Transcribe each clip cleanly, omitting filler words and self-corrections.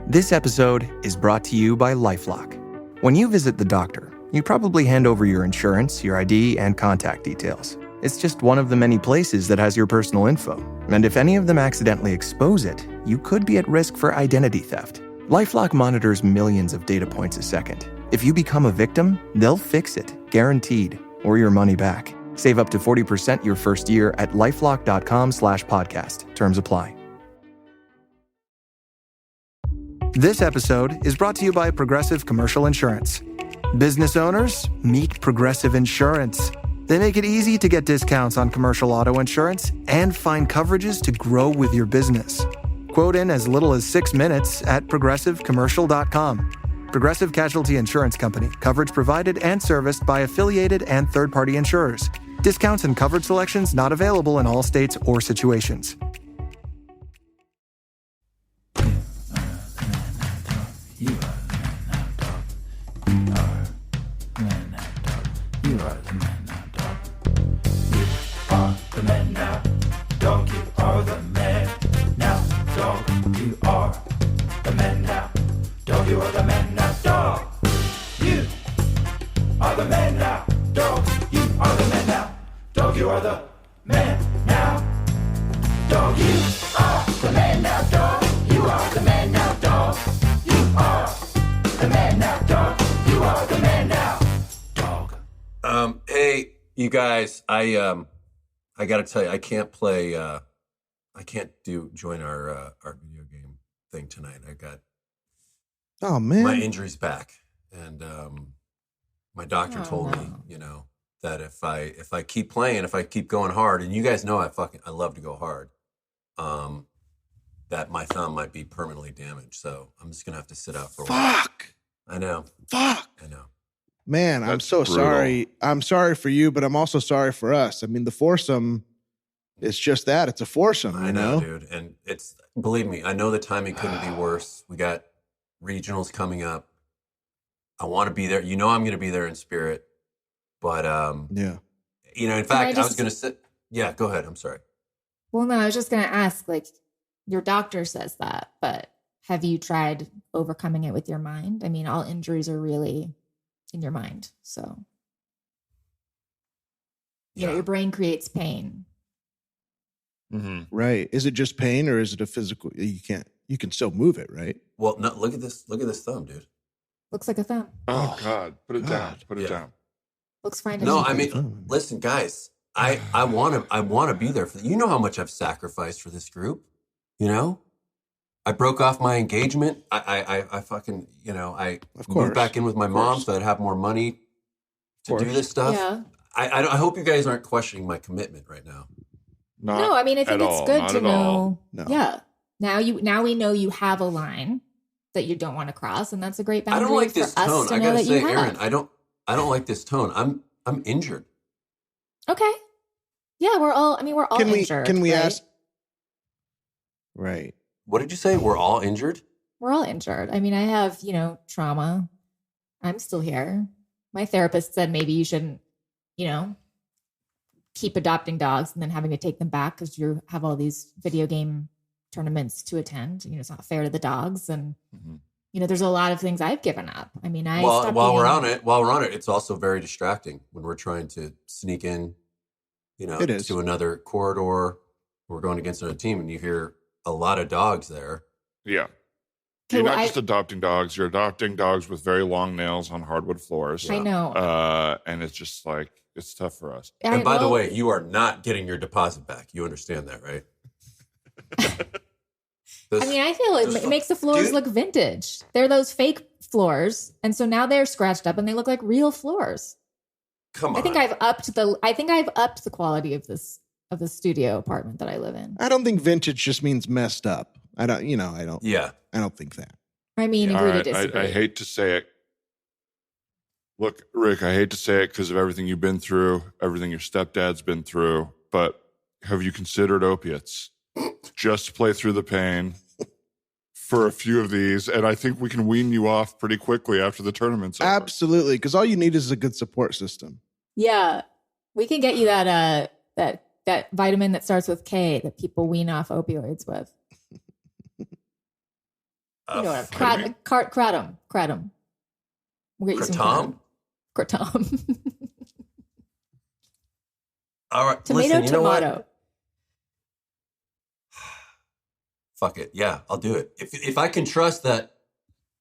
This episode is brought to you by LifeLock. When you visit the doctor, you probably hand over your insurance, your ID, and contact details. It's just one of the many places that has your personal info. And if any of them accidentally expose it, you could be at risk for identity theft. LifeLock monitors millions of data points a second. If you become a victim, they'll fix it, guaranteed, or your money back. Save up to 40% your first year at lifelock.com/podcast. Terms apply. This episode is brought to you by Progressive Commercial Insurance. Business owners, meet Progressive Insurance. They make it easy to get discounts on commercial auto insurance and find coverages to grow with your business. Quote in as little as 6 minutes at progressivecommercial.com. Progressive Casualty Insurance Company. Coverage provided and serviced by affiliated and third-party insurers. Discounts and coverage selections not available in all states or situations. You are the man now, dog. You are the man now, dog. You are the man now, dog. You are the man now, dog. You are the man now, dog. You are the man now, dog. You are the man now, dog. You are the man now, dog. You are the man now, dog. You are the man now, dog. You are the man now, dog. You are the man now, dog. Hey, you guys, I gotta tell you, I can't play, I can't join our video game thing tonight. Oh man, my injury's back, and my doctor told me, that if I keep playing, if I keep going hard, and you guys know I love to go hard, that my thumb might be permanently damaged. So I'm just gonna have to sit out for a while. Fuck. I know. Fuck. I know. Man, I'm so sorry. I'm sorry for you, but I'm also sorry for us. I mean, the foursome is just that. It's a foursome. I know, dude. And believe me, I know the timing couldn't be worse. We got regionals coming up. I want to be there. You know I'm going to be there in spirit. But, yeah. In fact, I was going to sit. Yeah, go ahead. I'm sorry. Well, no, I was just going to ask, your doctor says that, but have you tried overcoming it with your mind? I mean, all injuries are really in your mind. So, your brain creates pain. Mm-hmm. Right. Is it just pain or is it a physical? You can still move it, right? Well, no, look at this thumb, dude. Looks like a thumb. Oh God. Put it down. Put it down. Looks fine. No, I mean, listen, guys, I want to be there for you know how much I've sacrificed for this group, I broke off my engagement. I fucking, I moved back in with my mom so I'd have more money to do this stuff. Yeah. I hope you guys aren't questioning my commitment right now. No, I mean, I think it's good to know. No. Yeah. Now we know you have a line that you don't want to cross, and that's a great boundary. I don't like for this us tone. to I know gotta that say, you have. Erin, I don't like this tone. I'm injured. Okay. Yeah, we're all injured. Can we right? ask? Right. What did you say? We're all injured? We're all injured. I mean, I have, trauma. I'm still here. My therapist said maybe you shouldn't, keep adopting dogs and then having to take them back because you have all these video game tournaments to attend. It's not fair to the dogs. And, there's a lot of things I've given up. I mean, while we're on it, it's also very distracting when we're trying to sneak in, to another corridor. We're going against another team and you hear a lot of dogs there. Yeah. You're not just adopting dogs. You're adopting dogs with very long nails on hardwood floors. I know. And it's just it's tough for us. And by the way, you are not getting your deposit back. You understand that, right? I feel it makes the floors look vintage. They're those fake floors. And so now they're scratched up and they look like real floors. Come on. I think I've upped the quality of the studio apartment that I live in. I don't think vintage just means messed up. I don't think that. I mean, agree to disagree. I hate to say it. Look, Rick, I hate to say it because of everything you've been through, everything your stepdad's been through, but have you considered opiates? Just to play through the pain for a few of these, and I think we can wean you off pretty quickly after the tournament's over. Absolutely, because all you need is a good support system. Yeah, we can get you that vitamin that starts with K that people wean off opioids with. You know what? Kratom? Kratom. We'll get you some kratom. All right. Tomato, listen, you know what? tomato. Fuck it. Yeah, I'll do it. If I can trust that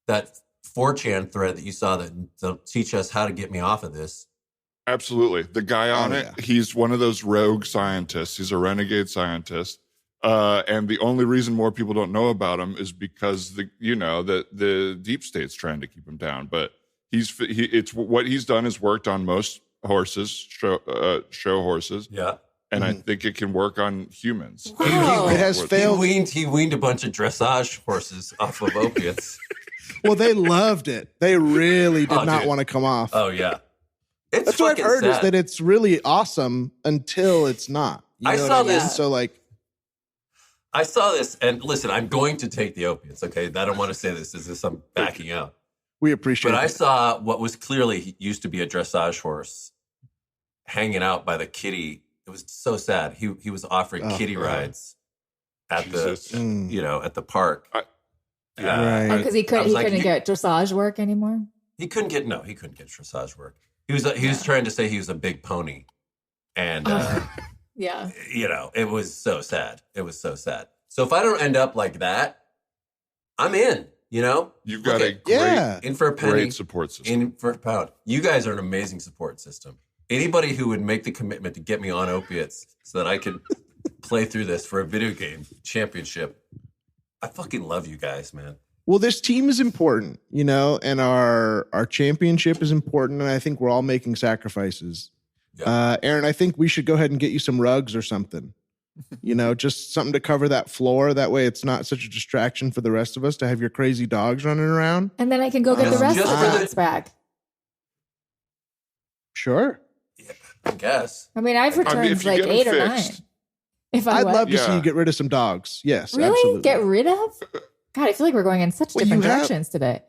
4chan thread that you saw that'll teach us how to get me off of this. Absolutely. The guy on it, he's one of those rogue scientists. He's a renegade scientist. And the only reason more people don't know about him is because the deep state's trying to keep him down. But what he's done is worked on most horses, show horses. Yeah. And I think it can work on humans. Wow. It has failed. He weaned a bunch of dressage horses off of opiates. Well, they loved it. They really did not dude. want to come off. Oh yeah. That's what I've heard sad. is that it's really awesome until it's not. You I know saw what mean? this. So like, I saw this, and listen, I'm going to take the opiates. Okay, I don't want to say this as if I'm backing out. we appreciate But I it. saw what was clearly used to be a dressage horse hanging out by the kitty. It was so sad. He was offering kitty rides at Jesus. the at the park. Right. Because he couldn't get dressage work anymore. He couldn't get dressage work. He was trying to say he was a big pony, and Yeah. it was so sad. It was so sad. So if I don't end up like that, I'm in. You've got a in for a penny, great support system. in for a pound. You guys are an amazing support system. Anybody who would make the commitment to get me on opiates so that I could play through this for a video game championship, I fucking love you guys, man. Well, this team is important, and our championship is important, and I think we're all making sacrifices. Yeah. Erin, I think we should go ahead and get you some rugs or something. Just something to cover that floor. That way it's not such a distraction for the rest of us to have your crazy dogs running around. And then I can go get the Just rest of the for the- dogs back. Sure. Yeah, I guess. I mean, I've returned if you like get them 8 or 9. fixed. If I I'd what? love to see Yeah. you get rid of some dogs. Yes, Really? absolutely. Get rid of? God, I feel like we're going in such Well, different you have- directions today.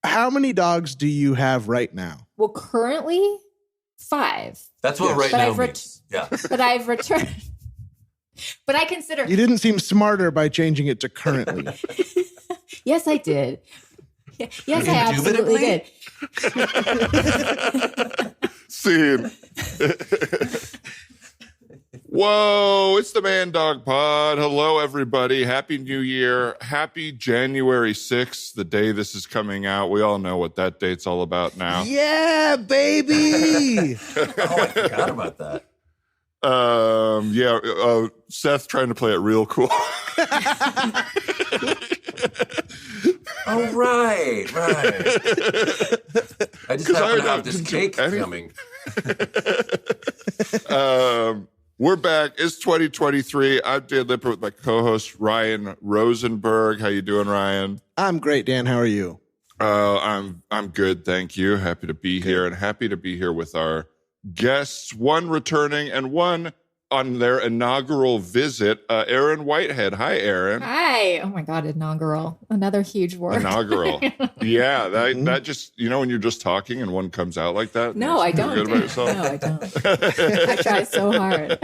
How many dogs do you have right now? Well, currently 5. That's what Yes. right But now I've means. Yeah. But I've returned. But I consider. You didn't seem smarter by changing it to currently. Yes, I did. Yes, I absolutely did. Scene. Whoa, it's the Man Dog Pod. Hello, everybody. Happy New Year. Happy January 6th, the day this is coming out. We all know what that date's all about now. Yeah, baby. Oh, I forgot about that. Seth trying to play it real cool. Oh, right. I just happen to have this cake coming. We're back. It's 2023. I'm Dan Lipper with my co-host Ryan Rosenberg. How you doing, Ryan? I'm great, Dan. How are you? I'm good, thank you. Happy to be here, and happy to be here with our guests, one returning and one on their inaugural visit, Erin Whitehead. Hi, Erin. Hi. Oh my God, inaugural. Another huge word. Inaugural. Yeah, that just, when you're just talking and one comes out like that. No, I you feel don't. Good about yourself? No, I don't. I try so hard.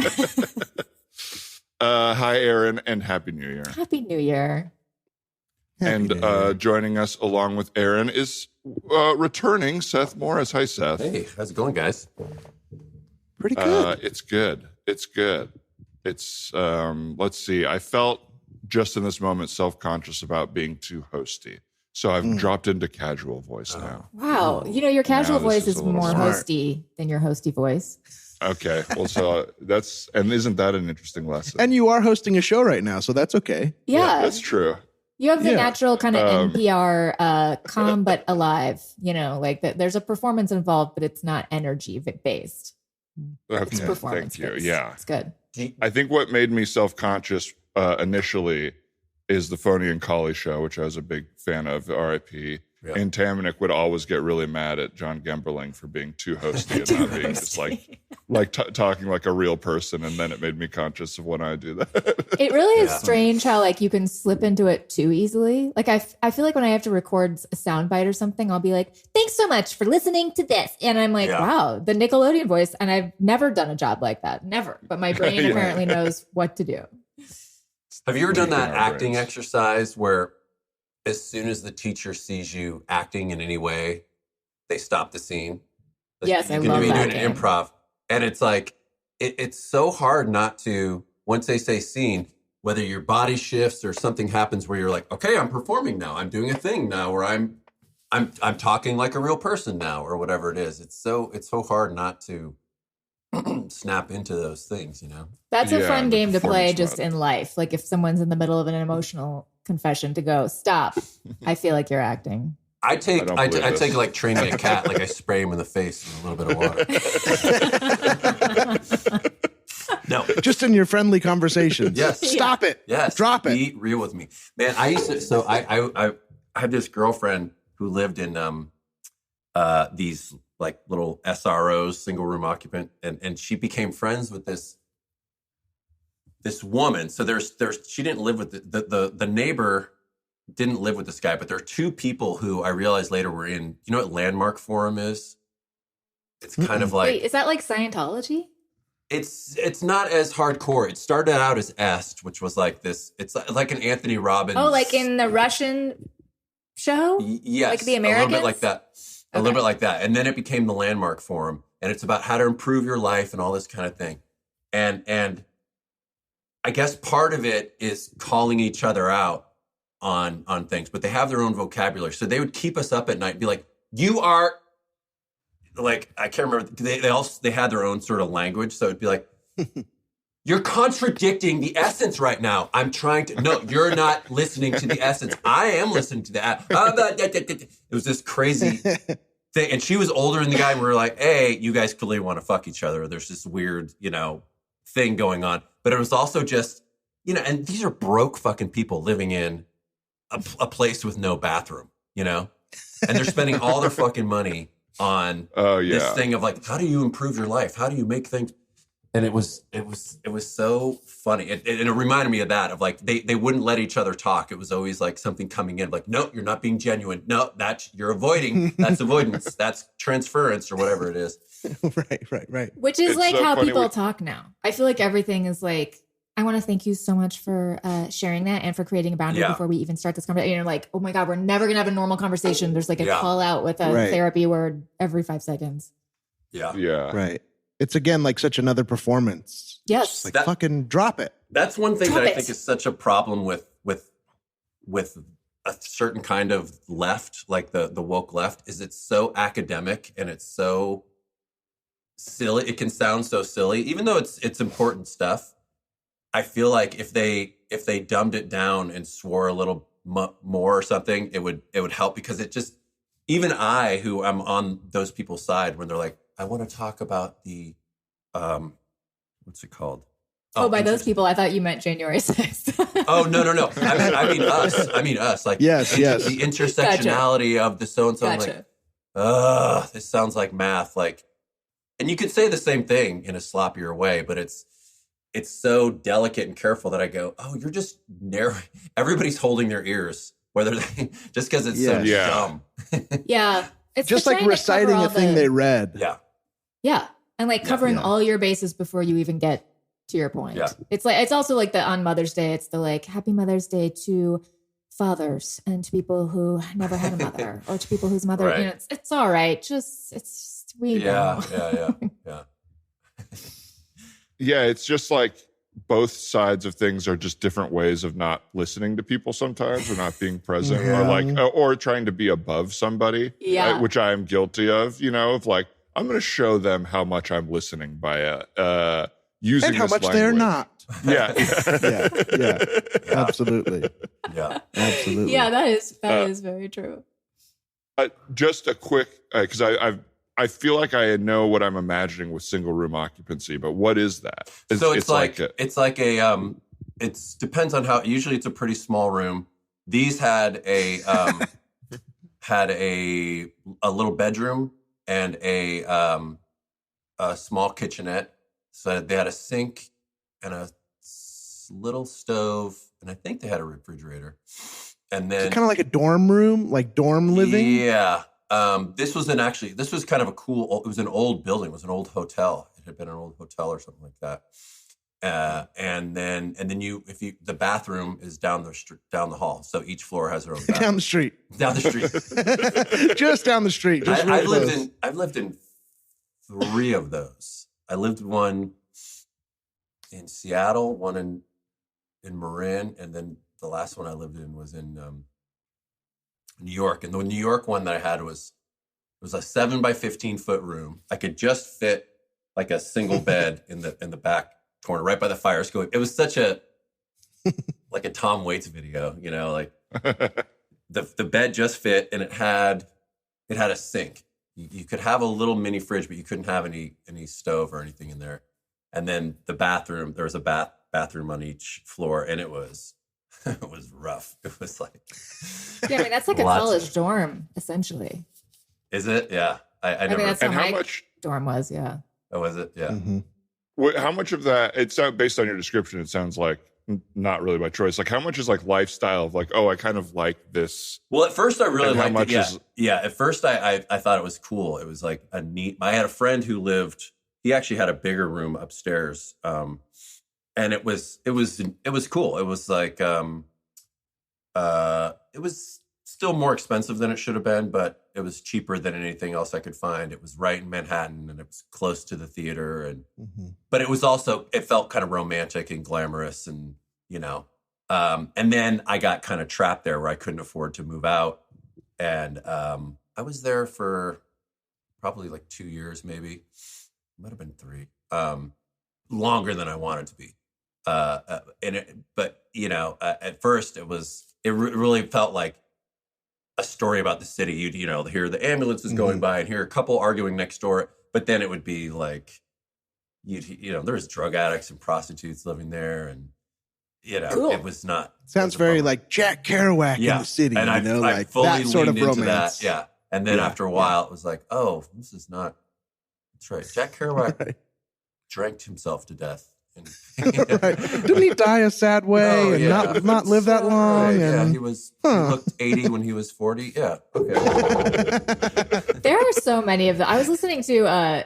Hi, Erin, and Happy New Year. Happy New Year. And joining us along with Erin is returning Seth Morris. Hi, Seth. Hey, how's it going, guys? Pretty good. It's good. It's good. It's let's see. I felt just in this moment self-conscious about being too hosty. So I've dropped into casual voice now. Wow. Your casual Now this voice is is a little more smart. hosty than your hosty voice. Okay. Well, so isn't that an interesting lesson? And you are hosting a show right now, so that's okay. Yeah. That's true. You have the Yeah. natural kind of NPR calm but alive, there's a performance involved, but it's not energy based. Okay. It's performance Thank you. based. Yeah. It's good. I think what made me self-conscious initially is the Phony and Collie show, which I was a big fan of, RIP. Yeah. And Taminick would always get really mad at John Gemberling for being too hosty and not being just talking like a real person. And then it made me conscious of when I do that. It really is Yeah. strange how you can slip into it too easily. I feel like when I have to record a soundbite or something, I'll be like, thanks so much for listening to this. And I'm like, Yeah. wow, the Nickelodeon voice. And I've never done a job like that. Never. But my brain Yeah. apparently knows what to do. Have you ever done that Making our acting brains. exercise where as soon as the teacher sees you acting in any way, they stop the scene. Like, Yes, I you can love be that doing game. an improv, and it's like it's so hard not to, once they say scene, whether your body shifts or something happens where you're like, okay, I'm performing now, I'm doing a thing now, or I'm talking like a real person now, or whatever it is. It's so hard not to snap into those things, you know. That's a Yeah, fun the game to play performance just mode. in life. Like if someone's in the middle of an emotional confession, to go, stop. I feel like you're acting. I take don't I believe take this. like training a cat, like I spray him in the face with a little bit of water. No. Just in your friendly conversations. Yes. Stop it. Yes. Drop it. Be real with me. Man, I used to, so I had this girlfriend who lived in these like little SROs, single room occupant, and she became friends with this woman. So there's she didn't live with the neighbor didn't live with this guy, but there are two people who I realized later were in, you know what Landmark Forum is? It's kind of like Wait, is that like Scientology? it's not as hardcore. It started out as Est, which was like this. It's like an Anthony Robbins. Oh, like in the Russian show? Yes, Like the a little bit Americans? like that. A little bit like that, and then it became the Landmark Forum, and it's about how to improve your life and all this kind of thing. And I guess part of it is calling each other out on things, but they have their own vocabulary. So they would keep us up at night and be like, "You are." Like, I can't remember. They had their own sort of language. So it'd be like, you're contradicting the essence right now. I'm trying to, no, you're not listening to the essence. I am listening to the, it was this crazy thing. And she was older than the guy. And we were like, hey, you guys clearly want to fuck each other. There's this weird, thing going on. But it was also just, and these are broke fucking people living in a place with no bathroom, and they're spending all their fucking money on this thing of like, how do you improve your life? How do you make things? And it was so funny. And it reminded me of that, of like, they wouldn't let each other talk. It was always like something coming in like, no, you're not being genuine. No, you're avoiding. That's avoidance. That's transference or whatever it is. Right. Which is It's like so how funny people when- talk now. I feel like everything is like, I want to thank you so much for sharing that and for creating a boundary before we even start this conversation. Like, oh my God, we're never going to have a normal conversation. There's like a call out with a therapy word every 5 seconds. Yeah. Right. It's again like such another performance. Yes. Just like fucking drop it. That's one thing Drop that I it. think is such a problem with a certain kind of left, like the woke left, is it's so academic and it's so silly. It can sound so silly, even though it's important stuff. I feel like if they dumbed it down and swore a little more or something, it would help, because it just, even I, who I'm on those people's side when they're like, I want to talk about the, what's it called? Oh, by those people, I thought you meant January 6th. Oh, no. I mean us. Like, Yes. the intersectionality of the so-and-so. I'm Gotcha. like, this sounds like math. Like, and you could say the same thing in a sloppier way, but it's so delicate and careful that I go, oh, you're just narrow. Everybody's holding their ears, whether they, just because it's so dumb. Yeah. It's Just the like trying to reciting cover all a thing they read. Yeah. Yeah. And like covering all your bases before you even get to your point. Yeah. It's like, it's also like the on Mother's Day, it's the like, Happy Mother's Day to fathers and to people who never had a mother or to people whose mother, Right. It's all right. We know. Yeah. Yeah, it's just like both sides of things are just different ways of not listening to people sometimes, or not being present, or like, or trying to be above somebody, Yeah. which I am guilty of, of like, I'm going to show them how much I'm listening by using And how this much they're language. not. Yeah. Yeah. Absolutely. Yeah. Absolutely. Yeah, that is very true. Just a quick, because I feel like I know what I'm imagining with single room occupancy, but what is that? So it's like it depends on how. Usually it's a pretty small room. These had a little bedroom and a small kitchenette. So they had a sink and a little stove, and I think they had a refrigerator. And then kind of like a dorm room, like dorm living. Yeah. This was kind of a cool, it was an old building. It was an old hotel. It had been an old hotel or something like that. And then the bathroom is down the hall. So each floor has their own bathroom. Down the street. Down the street. Just down the street. Just I've lived in 3 of those. I lived one in Seattle, one in Marin, and then the last one I lived in was in New York. And the New York one that I had was a 7 by 15 foot room. I could just fit like a single bed in the back corner, right by the fire escape. It was such like a Tom Waits video, like the bed just fit, and it had a sink. You could have a little mini fridge, but you couldn't have any stove or anything in there. And then the bathroom, there was a bathroom on each floor, and it was rough. It was like, yeah, I mean, that's like a college dorm, essentially. Is it? Yeah. I never. mean, that's and how how my much dorm was. Yeah. Oh, was it? Yeah. Mm-hmm. How much of that, it's based on your description, it sounds like not really by choice. Like how much is like lifestyle of like, oh, I kind of like this. Well, at first I really liked it. Yeah. At first I thought it was cool. It was like I had a friend who he actually had a bigger room upstairs. And it was cool. It was like, it was still more expensive than it should have been, but it was cheaper than anything else I could find. It was right in Manhattan, and it was close to the theater, and but it was also, it felt kind of romantic and glamorous, and and then I got kind of trapped there where I couldn't afford to move out, and I was there for probably like 2 years, maybe, might have been 3, longer than I wanted to be, but at first it really felt like a story about the city. You'd hear the ambulances going by and hear a couple arguing next door, but then it would be like there's drug addicts and prostitutes living there, and cool. It was not. Sounds very like Jack Kerouac in the city, and I like fully that sort of leaned into romance. that, yeah. And then after a while, it was like, oh, this is not. That's right. Jack Kerouac drank himself to death. Right. Didn't he die a sad way and not live that long? Right. And, he looked 80 when he was 40. Yeah. Okay. There are so many of them. I was listening to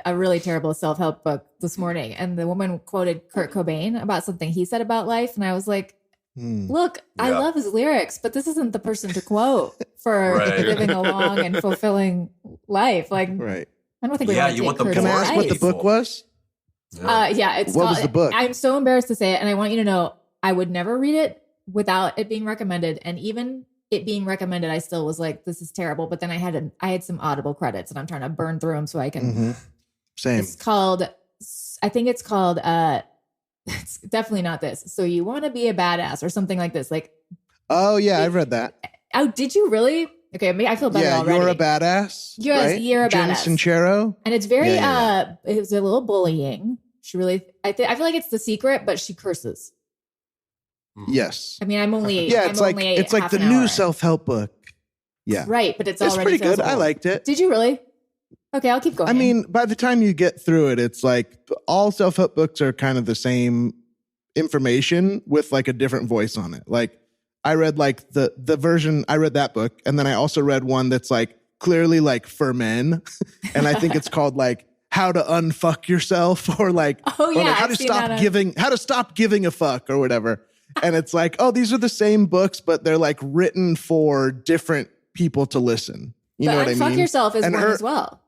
a really terrible self-help book this morning, and the woman quoted Kurt Cobain about something he said about life. And I was like, look, I love his lyrics, but this isn't the person to quote for living a long and fulfilling life. Like, I don't think we want to take Kurt's Can I ask what the book was? It's what was the book? I'm so embarrassed to say it, and I want you to know I would never read it without it being recommended, and even it being recommended, I still was like, "This is terrible." But then I had some Audible credits, and I'm trying to burn through them so I can. Same. It's called. I think it's called. It's definitely not this. So you want to be a badass or something like this, like. Oh yeah, I've read that. Oh, did you really? Okay, I feel better already. You're a badass. Yes, you're a badass. Jen Sincero. And it's very, it was a little bullying. She really, I feel like it's The Secret, but she curses. Yes. I mean, it's like the new self-help book. Yeah. Right, but it's pretty good. I liked it. Did you really? Okay, I'll keep going. I mean, by the time you get through it, it's like all self-help books are kind of the same information with like a different voice on it. Like, I read like the version, I read that book. And then I also read one that's like clearly like for men. And I think it's called like How to Unfuck Yourself or like, how to stop giving a fuck or whatever. And it's like, oh, these are the same books, but they're like written for different people to listen. You know what I mean? Unfuck Yourself is one as well.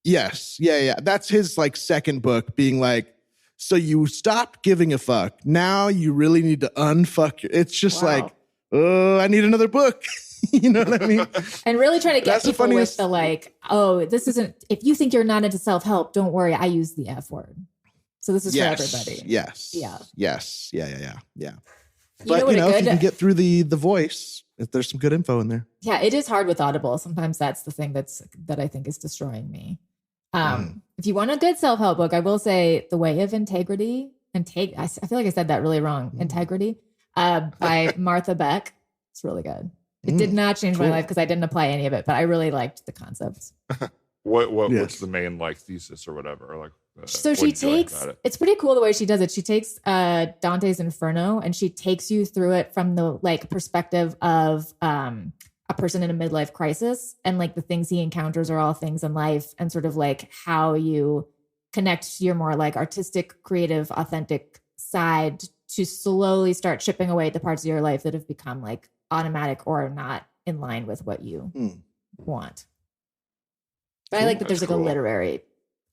Yes. Yeah. That's his like second book being like, so you stop giving a fuck. Now you really need to unfuck. It's just like, oh, I need another book. You know what I mean? And really trying to get people with the like, oh, this isn't, if you think you're not into self-help, don't worry. I use the F word. So this is for everybody. Yes. Yeah. Yes. Yeah. But if you can get through the voice, there's some good info in there. Yeah, it is hard with Audible. Sometimes that's the thing that I think is destroying me. If you want a good self-help book, I will say The Way of Integrity. I feel like I said that really wrong. Integrity by Martha Beck. It's really good. It did not change my life because I didn't apply any of it, but I really liked the concepts. What's the main like thesis or whatever? Or like, so she takes, it's pretty cool the way she does it. She takes Dante's Inferno and she takes you through it from the like perspective of a person in a midlife crisis, and like the things he encounters are all things in life, and sort of like how you connect to your more like artistic, creative, authentic side to slowly start chipping away at the parts of your life that have become like automatic or not in line with what you want. But I like that there's like a literary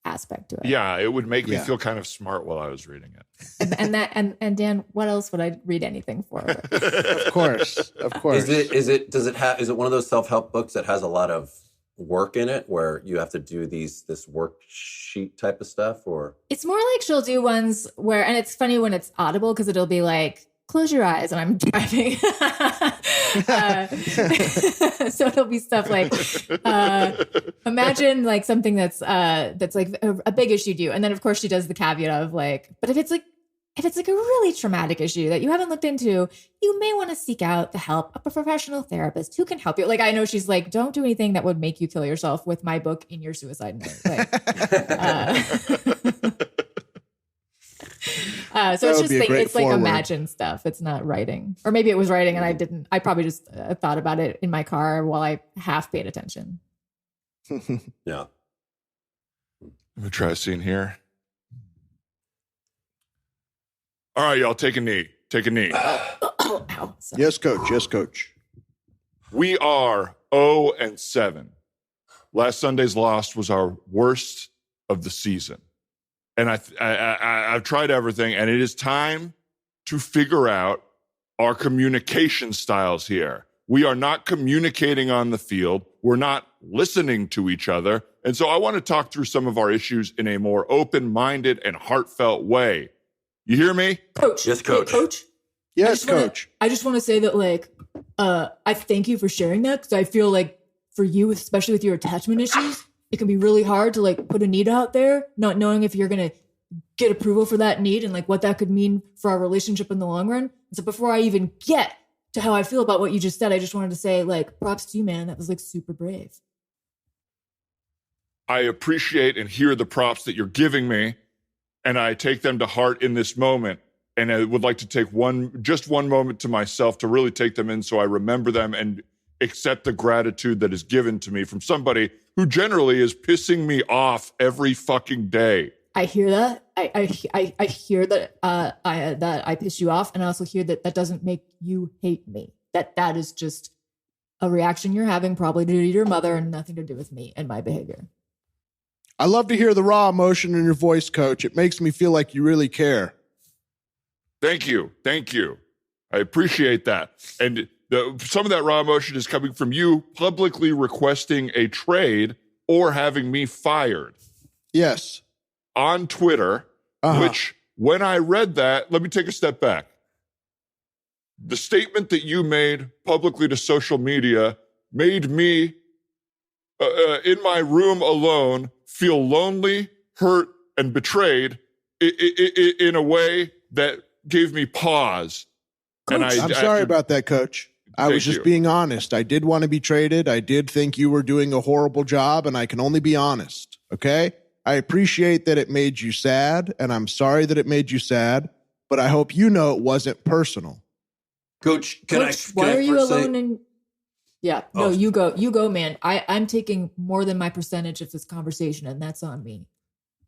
aspect to it. Yeah, it would make me feel kind of smart while I was reading it. And Dan, what else would I read anything for? Of course. Is it one of those self-help books that has a lot of work in it where you have to do this worksheet type of stuff, or it's more like she'll do ones where, and it's funny when it's audible because it'll be like, close your eyes and I'm driving. So it'll be stuff like, imagine like something that's like a big issue to you. And then of course she does the caveat of like, but if it's like a really traumatic issue that you haven't looked into, you may want to seek out the help of a professional therapist who can help you. Like, I know she's like, don't do anything that would make you kill yourself with my book in your suicide note. Like, so it's just like, it's like imagine stuff. It's not writing, or maybe it was writing and I probably just thought about it in my car while I half paid attention. Yeah. Let me try a scene here. All right, y'all, take a knee. Take a knee. Ow, yes, coach. Yes, coach. We are 0-7. Last Sunday's loss was our worst of the season. And I've tried everything, and it is time to figure out our communication styles here. We are not communicating on the field. We're not listening to each other. And so I want to talk through some of our issues in a more open-minded and heartfelt way. You hear me? Coach. Yes, coach. Hey, coach. Yes, coach. I just want to say that, like, I thank you for sharing that, because I feel like for you, especially with your attachment issues, it can be really hard to like put a need out there, not knowing if you're going to get approval for that need and like what that could mean for our relationship in the long run. So before I even get to how I feel about what you just said, I just wanted to say, like, props to you, man. That was like super brave. I appreciate and hear the props that you're giving me, and I take them to heart in this moment. And I would like to take just one moment to myself to really take them in so I remember them and accept the gratitude that is given to me from somebody who generally is pissing me off every fucking day. I hear that. I hear that that I piss you off, and I also hear that doesn't make you hate me. That is just a reaction you're having, probably due to your mother, and nothing to do with me and my behavior. I love to hear the raw emotion in your voice, coach. It makes me feel like you really care. Thank you. Thank you. I appreciate that. And some of that raw emotion is coming from you publicly requesting a trade or having me fired. Yes. On Twitter, which when I read that, let me take a step back. The statement that you made publicly to social media made me, in my room alone, feel lonely, hurt, and betrayed in a way that gave me pause. Coach, and I'm sorry about that, coach. I was just being honest. I did want to be traded. I did think you were doing a horrible job, and I can only be honest, okay? I appreciate that it made you sad, and I'm sorry that it made you sad, but I hope you know it wasn't personal. Coach, why are you alone? Yeah, no, you go, man. I'm taking more than my percentage of this conversation, and that's on me.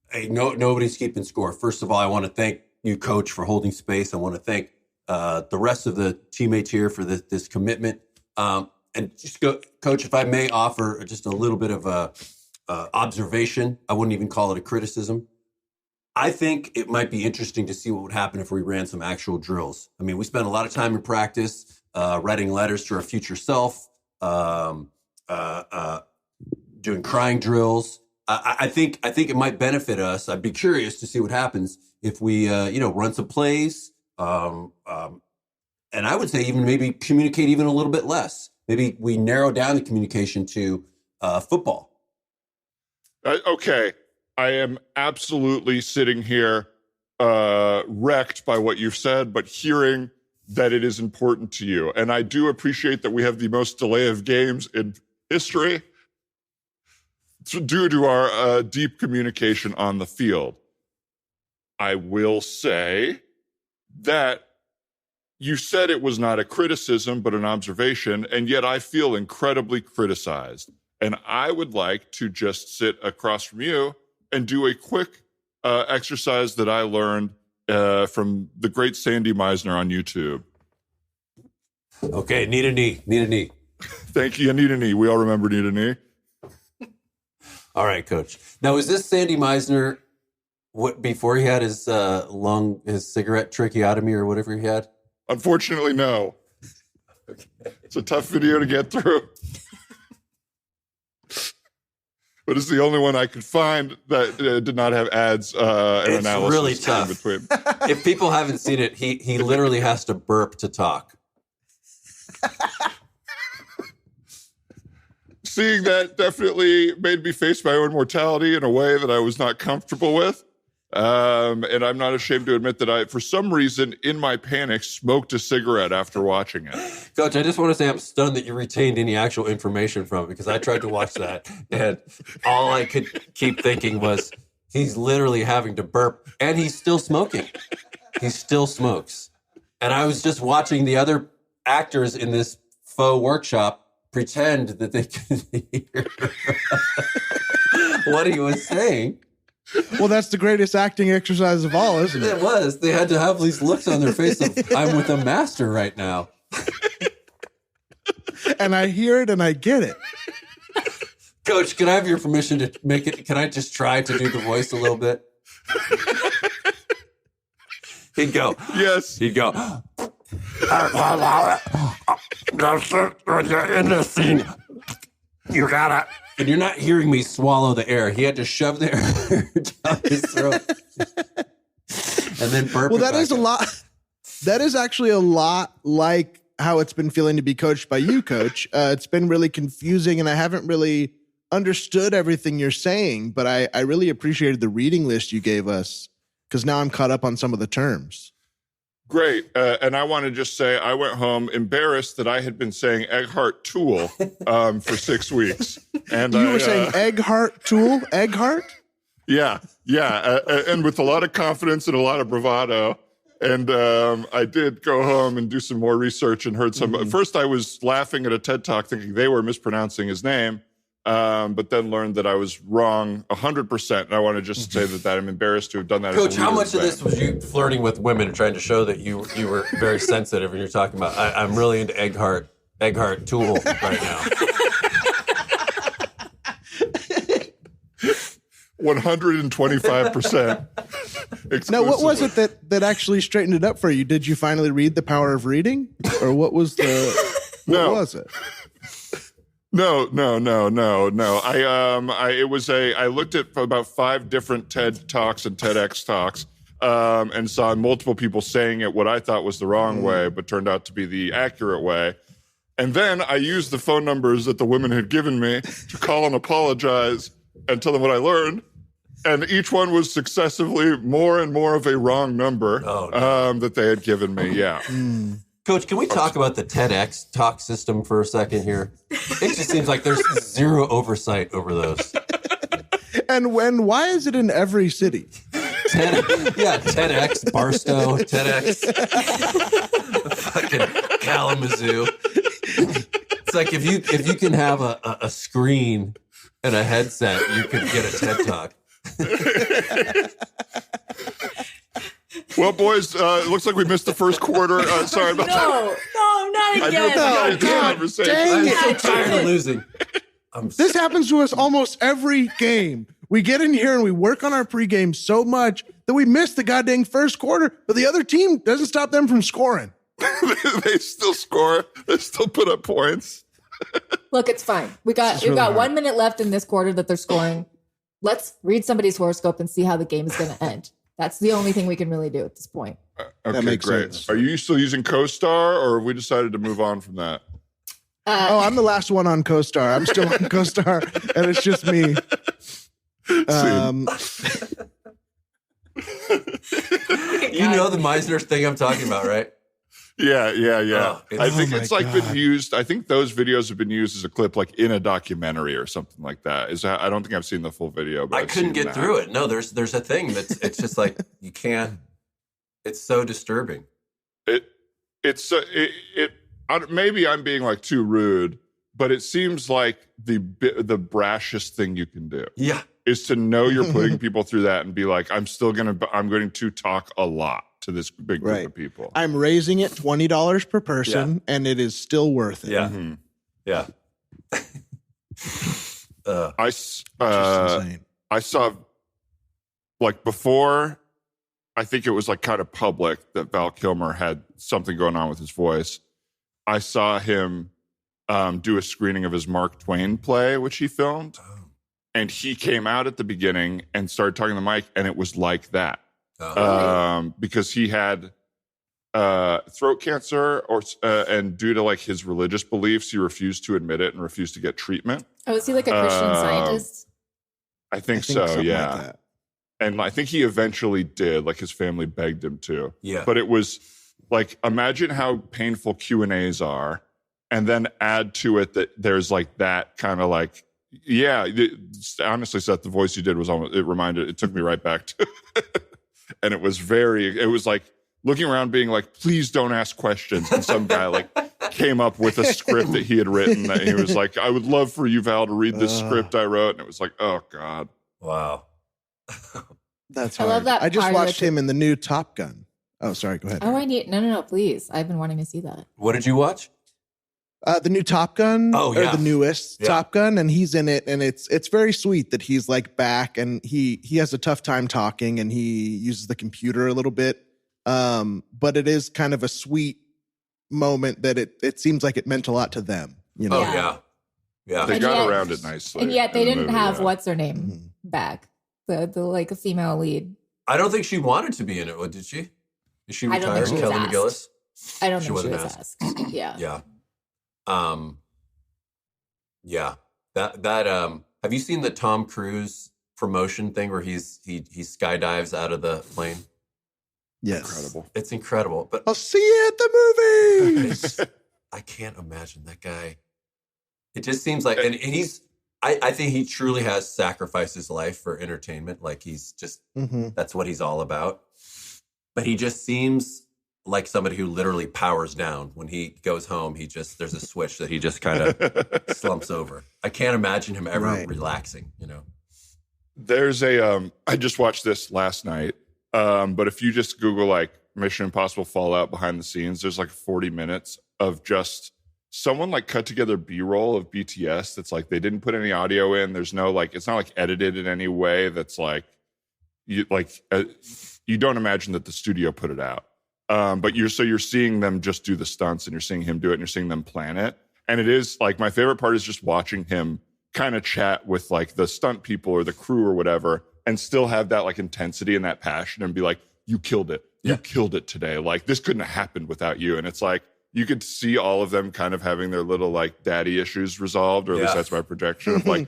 Hey, nobody's keeping score. First of all, I want to thank you, Coach, for holding space. I want to thank the rest of the teammates here for this commitment. And just Coach, if I may offer just a little bit of a observation. I wouldn't even call it a criticism. I think it might be interesting to see what would happen if we ran some actual drills. I mean, we spent a lot of time in practice writing letters to our future self, doing crying drills. I think it might benefit us. I'd be curious to see what happens if we, run some plays. And I would say even maybe communicate even a little bit less. Maybe we narrow down the communication to football. Okay. I am absolutely sitting here wrecked by what you've said, but hearing that it is important to you. And I do appreciate that we have the most delay of games in history due to our deep communication on the field. I will say that you said it was not a criticism, but an observation, and yet I feel incredibly criticized. And I would like to just sit across from you and do a quick exercise that I learned from the great Sandy Meisner on YouTube. Okay, need a knee. Thank you. Need a knee. We all remember need a knee. All right, Coach. Now, is this Sandy Meisner before he had his cigarette tracheotomy or whatever he had? Unfortunately, no. Okay. It's a tough video to get through. But it's the only one I could find that did not have ads and it's analysis. Really tough. Between. If people haven't seen it, he literally has to burp to talk. Seeing that definitely made me face my own mortality in a way that I was not comfortable with. And I'm not ashamed to admit that I, for some reason, in my panic, smoked a cigarette after watching it. Coach, I just want to say I'm stunned that you retained any actual information from it, because I tried to watch that and all I could keep thinking was he's literally having to burp and he's still smoking. He still smokes. And I was just watching the other actors in this faux workshop pretend that they could hear what he was saying. Well, that's the greatest acting exercise of all, isn't it? It was. They had to have these looks on their face of, I'm with a master right now. And I hear it and I get it. Coach, can I have your permission to make it? Can I just try to do the voice a little bit? He'd go. Yes. He'd go. In this scene, you gotta. And you're not hearing me swallow the air. He had to shove the air down his throat and then burp. Well, that is a lot. That is actually a lot like how it's been feeling to be coached by you, Coach. It's been really confusing, and I haven't really understood everything you're saying. But I really appreciated the reading list you gave us, because now I'm caught up on some of the terms. Great. And I want to just say I went home embarrassed that I had been saying Egghart Tool for 6 weeks. And you were saying Egghart Tool? Egghart? Yeah. And with a lot of confidence and a lot of bravado. And I did go home and do some more research and heard some. First, I was laughing at a TED Talk thinking they were mispronouncing his name. But then learned that I was wrong 100%. And I want to just say that I'm embarrassed to have done that. Coach, how much of this was you flirting with women and trying to show that you were very sensitive and you're talking about, I'm really into Egghart Tool right now. 125%. Now, what was it that actually straightened it up for you? Did you finally read The Power of Reading? Or what was what was it? No. I looked at about 5 different TED Talks and TEDx talks, and saw multiple people saying it what I thought was the wrong way, but turned out to be the accurate way. And then I used the phone numbers that the women had given me to call and apologize and tell them what I learned. And each one was successively more and more of a wrong number that they had given me. Yeah. Coach, can we talk about the TEDx talk system for a second here? It just seems like there's zero oversight over those. And why is it in every city? TEDx, Barstow, TEDx, fucking Kalamazoo. It's like if you can have a screen and a headset, you could get a TED Talk. Well, boys, it looks like we missed the first quarter. Sorry about that. No, not again. Dang it. I'm so tired of losing. This happens to us almost every game. We get in here and we work on our pregame so much that we miss the goddamn first quarter, but the other team doesn't stop them from scoring. They still score. They still put up points. Look, it's fine. We've got 1 minute left in this quarter that they're scoring. Let's read somebody's horoscope and see how the game is going to end. That's the only thing we can really do at this point. Okay, that makes great. sense. Are you still using CoStar, or have we decided to move on from that? I'm the last one on CoStar. I'm still on CoStar, and it's just me. You know the Meisner thing I'm talking about, right? Yeah. Oh, I think it's like God. been used. I think those videos have been used as a clip, like in a documentary or something like that. I don't think I've seen the full video, but I couldn't get through it. No, there's a thing that's it's just like you can't. It's so disturbing. Maybe I'm being like too rude, but it seems like the brashest thing you can do. Yeah. is to know you're putting people through that and be like, I'm going to talk a lot to this big group of people. I'm raising it $20 per person, and it is still worth it. Yeah. Yeah. I saw, like, before, I think it was like kind of public that Val Kilmer had something going on with his voice. I saw him do a screening of his Mark Twain play, which he filmed. And he came out at the beginning and started talking to the mic, and it was like that. Because he had throat cancer, and due to like his religious beliefs, he refused to admit it and refused to get treatment. Oh, is he like a Christian Scientist? I think so, yeah. Like that. And I think he eventually did, like his family begged him to. Yeah. But it was like, imagine how painful Q&As are, and then add to it that there's like that kind of like, honestly, Seth, the voice you did was almost, it took me right back to, and it was like looking around being like, please don't ask questions. And some guy like came up with a script that he had written that he was like, I would love for you, Val, to read this script I wrote. And it was like, oh God. Wow. That's hard. I love that. I just watched him in the new Top Gun. Oh, sorry. Go ahead. Oh, no, please. I've been wanting to see that. What did you watch? The new Top Gun, or the newest Top Gun, and he's in it, and it's very sweet that he's like back, and he has a tough time talking, and he uses the computer a little bit, but it is kind of a sweet moment that it seems like it meant a lot to them, you know? Oh yeah. They got around it nicely, and yet they didn't have what's her name back, the like a female lead. I don't think she wanted to be in it. Did she? Is she retired? Kelly McGillis. I don't think she was asked. Yeah. Yeah. That have you seen the Tom Cruise promotion thing where he skydives out of the plane? Yes. Incredible. It's incredible. But I'll see you at the movies. I can't imagine that guy. It just seems like, and he's, I think he truly has sacrificed his life for entertainment. Like he's just, that's what he's all about. But he just seems like somebody who literally powers down when he goes home. There's a switch that he just kind of slumps over. I can't imagine him ever relaxing, you know? There's I just watched this last night. But if you just Google like Mission Impossible Fallout behind the scenes, there's like 40 minutes of just someone like cut together B-roll of BTS. That's like, they didn't put any audio in. There's no like, it's not like edited in any way. That's like, you don't imagine that the studio put it out. But you're seeing them just do the stunts, and you're seeing him do it, and you're seeing them plan it. And it is like, my favorite part is just watching him kind of chat with like the stunt people or the crew or whatever, and still have that like intensity and that passion, and be like, you killed it. You killed it today. Like this couldn't have happened without you. And it's like, you could see all of them kind of having their little like daddy issues resolved, or at least that's my projection of like,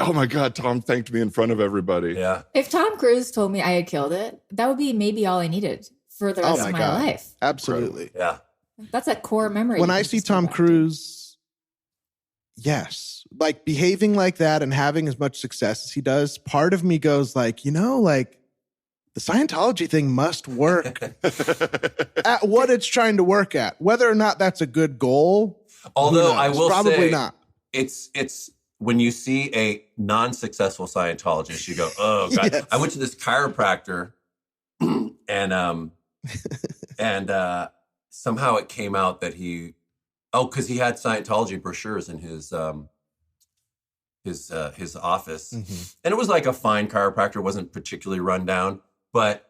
oh my God, Tom thanked me in front of everybody. Yeah. If Tom Cruise told me I had killed it, that would be maybe all I needed for the rest of my life. Absolutely. Yeah. That's a core memory. When I see Tom Cruise, like behaving like that and having as much success as he does, part of me goes like, like the Scientology thing must work at what it's trying to work at. Whether or not that's a good goal, although I will probably say, not. It's when you see a non-successful Scientologist, you go, oh God. Yes. I went to this chiropractor and somehow it came out that because he had Scientology brochures in his office. And it was like a fine chiropractor, wasn't particularly run down, but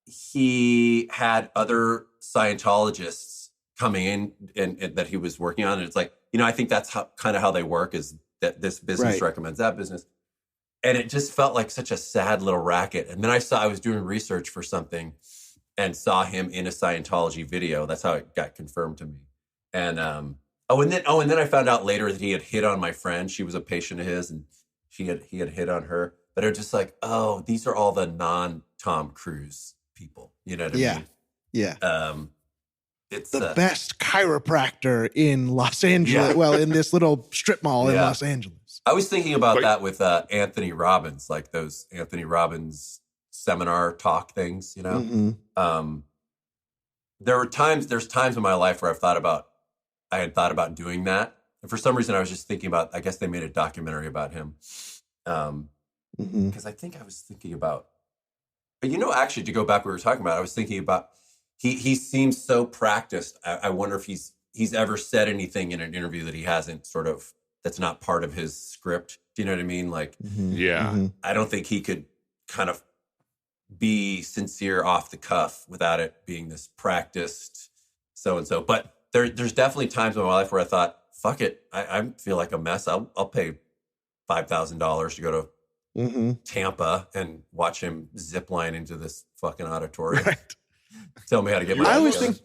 he had other Scientologists coming in and that he was working on. And it's like, I think that's how they work, is that this business recommends that business. And it just felt like such a sad little racket. And then I was doing research for something and saw him in a Scientology video. That's how it got confirmed to me. And and then I found out later that he had hit on my friend. She was a patient of his, and he had hit on her. But it was just like, oh, these are all the non-Tom Cruise people. You know what I mean? Yeah. It's the best chiropractor in Los Angeles. Yeah. Well, in this little strip mall in Los Angeles. I was thinking about that with Anthony Robbins, like those Anthony Robbins seminar talk things, There's times in my life where I had thought about doing that. And for some reason I was just thinking about, I guess they made a documentary about him. Because I think I was thinking about, actually, to go back what we were talking about, I was thinking about he seems so practiced. I wonder if he's ever said anything in an interview that he hasn't that's not part of his script. Do you know what I mean? Like, I don't think he could kind of be sincere off the cuff without it being this practiced so-and-so. But there's definitely times in my life where I thought, fuck it, I feel like a mess. I'll pay $5,000 to go to Tampa and watch him zip line into this fucking auditorium. Right. Tell me how to get my I always think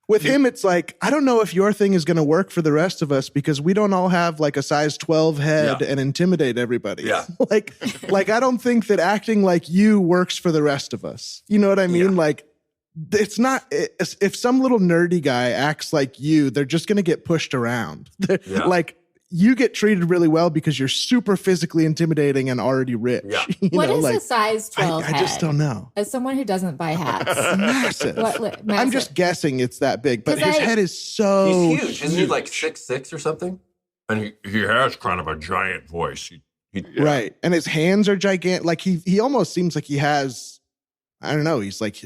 with him, it's like, I don't know if your thing is going to work for the rest of us because we don't all have like a size 12 head and intimidate everybody. Yeah. like I don't think that acting like you works for the rest of us. You know what I mean? Yeah. Like, it's not, if some little nerdy guy acts like you, they're just going to get pushed around. Like, you get treated really well because you're super physically intimidating and already rich. Yeah. What is a size 12 head? I just don't know. As someone who doesn't buy hats. Massive. Massive. I'm just guessing it's that big, but his head is so He's huge. Isn't he like 6'6" or something? And he has kind of a giant voice. Right. And his hands are gigantic. Like he almost seems like he has, I don't know, he's like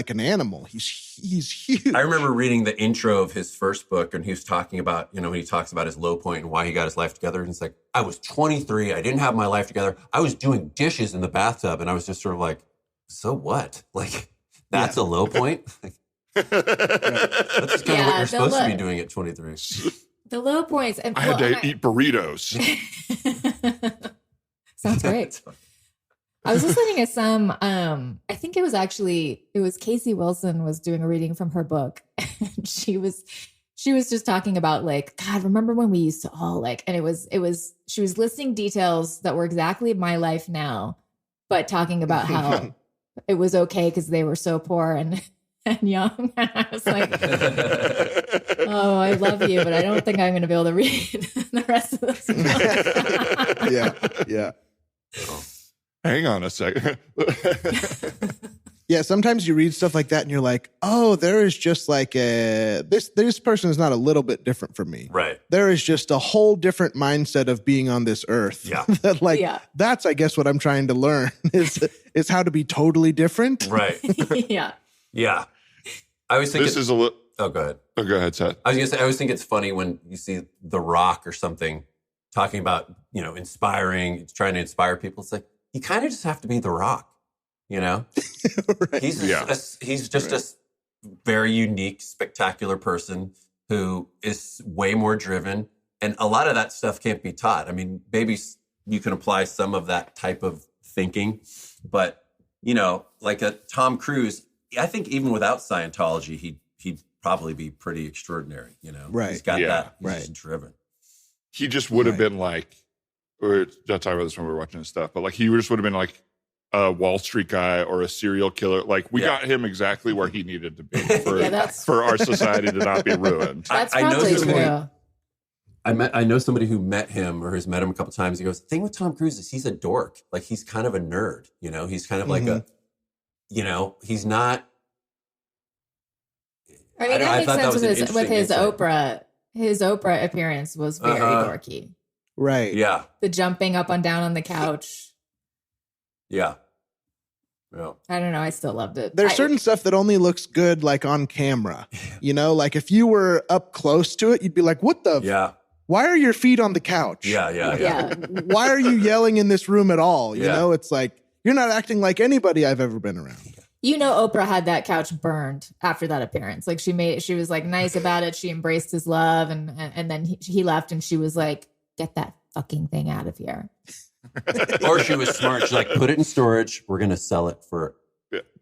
an animal. He's huge. I remember reading the intro of his first book, and he was talking about, when he talks about his low point and why he got his life together. And it's like, I was 23. I didn't have my life together. I was doing dishes in the bathtub. And I was just sort of like, so what? Like, that's a low point? That's just kind of what you're supposed to be doing at 23. The low points. And, I had to eat burritos. Sounds great. I was listening to some, I think it was Casey Wilson was doing a reading from her book. And she was just talking about like, God, remember when we used to all like, and she was listing details that were exactly my life now, but talking about how it was okay because they were so poor and young. And I was like, oh, I love you, but I don't think I'm going to be able to read the rest of this book. Yeah. Hang on a second. Yeah, sometimes you read stuff like that and you're like, oh, there is just like this person is not a little bit different from me. Right. There is just a whole different mindset of being on this earth. Yeah. That's, I guess, what I'm trying to learn is how to be totally different. Right. Yeah. Yeah. I was thinking. This is a little. Oh, go ahead. Oh, go ahead, Seth. I was going to say, I always think it's funny when you see The Rock or something talking about, inspiring, trying to inspire people. It's like, you kind of just have to be The Rock, Right. He's just a very unique, spectacular person who is way more driven. And a lot of that stuff can't be taught. I mean, maybe you can apply some of that type of thinking, but, like a Tom Cruise, I think even without Scientology, he'd probably be pretty extraordinary, Right. He's got that. He's right. just driven. He just would have been like, or I'll talk about this when we were watching this stuff, but like he just would have been like a Wall Street guy or a serial killer. Like we got him exactly where he needed to be for our society to not be ruined. That's probably true. I know somebody who met him or has met him a couple times. He goes, the thing with Tom Cruise is he's a dork. Like he's kind of a nerd, he's kind of like he's not. I mean, that makes sense with his Oprah. His Oprah appearance was very dorky. Right. Yeah. The jumping up and down on the couch. Yeah. Yeah. I don't know. I still loved it. There's certain stuff that only looks good like on camera. Like if you were up close to it, you'd be like, what the? Yeah. Why are your feet on the couch? Yeah. Why are you yelling in this room at all? You know, it's like, you're not acting like anybody I've ever been around. Oprah had that couch burned after that appearance. Like she was like nice about it. She embraced his love and then he left and she was like, get that fucking thing out of here. Or she was smart. She's like, put it in storage. We're going to sell it for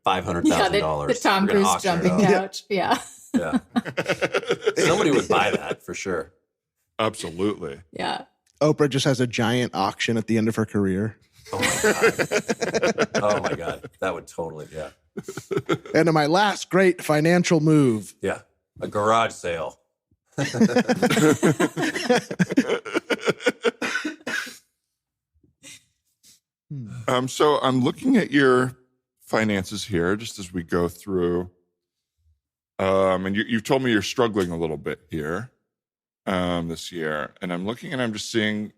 $500,000. The Tom Cruise jumping couch. Yeah. Somebody would buy that for sure. Absolutely. Yeah. Oprah just has a giant auction at the end of her career. Oh my God. That would totally, yeah. And in my last great financial move. Yeah. A garage sale. So I'm looking at your finances here just as we go through. And you've told me you're struggling a little bit here this year. And I'm looking and I'm just seeing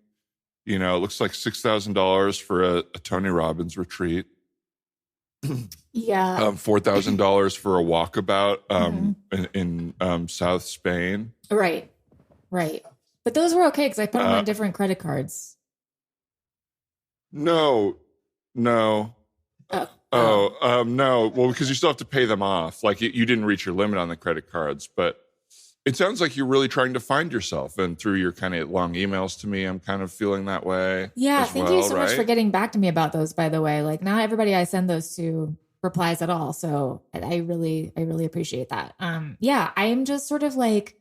You know, it looks like $6,000 for a Tony Robbins retreat. Yeah. $4,000 for a walkabout in South Spain. Right. But those were okay because I put them on different credit cards. No. No. Well, because you still have to pay them off. Like you didn't reach your limit on the credit cards, but it sounds like you're really trying to find yourself. And through your kind of long emails to me, I'm kind of feeling that way. Yeah. Thank you so much for getting back to me about those, by the way. Like, not everybody I send those to replies at all. So I really appreciate that. Yeah, I am just sort of like,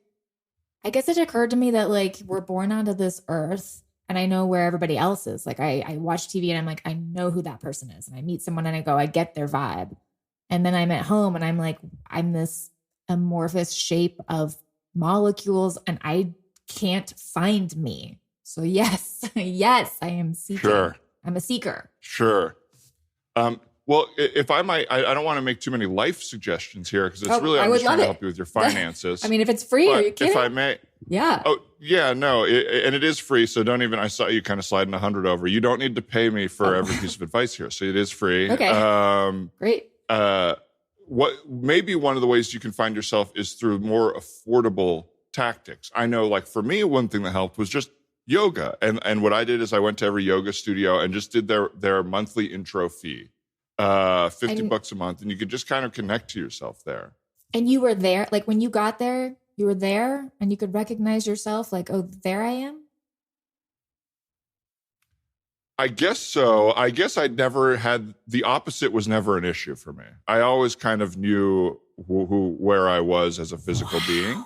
I guess it occurred to me that like we're born onto this earth and I know where everybody else is. Like I watch TV and I'm like, I know who that person is. And I meet someone and I go, I get their vibe. And then I'm at home and I'm like, I'm this amorphous shape of molecules and I can't find me. So yes, I am seeking. Sure. I'm a seeker. Sure. Well, if I might, I don't want to make too many life suggestions here because it's really, I'm just trying to help you with your finances. I mean, if it's free, are you kidding? If I may. Yeah. Oh, yeah, no. And it is free. So don't even, I saw you kind of sliding 100 over. You don't need to pay me for every piece of advice here. So it is free. Okay. Great. What maybe one of the ways you can find yourself is through more affordable tactics. I know, like for me, one thing that helped was just yoga. And what I did is I went to every yoga studio and just did their monthly intro fee. $50 a month, and you could just kind of connect to yourself there. And you were there, like when you got there, you were there and you could recognize yourself like, oh, there I am. I guess so. I guess I'd never had, the opposite was never an issue for me. I always kind of knew where I was as a physical being.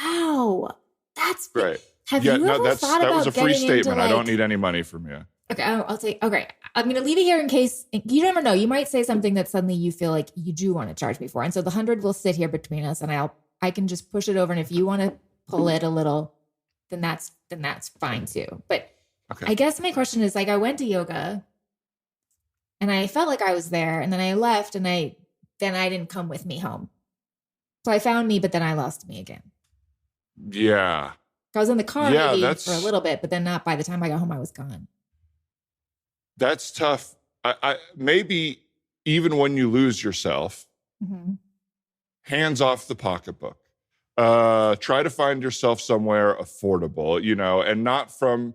Wow. That's right. Have you ever thought that about was a free statement. Like, I don't need any money from you. Okay, I'll take. Okay, I'm going to leave it here in case you never know. You might say something that suddenly you feel like you do want to charge me for, and so the 100 will sit here between us, and I can just push it over. And if you want to pull it a little, then that's fine too. But okay. I guess my question is like I went to yoga, and I felt like I was there, and then I left, and then I didn't come with me home. So I found me, but then I lost me again. Yeah, I was in the car maybe for a little bit, but then not by the time I got home, I was gone. That's tough. I maybe even when you lose yourself, hands off the pocketbook. Try to find yourself somewhere affordable, you know, and not from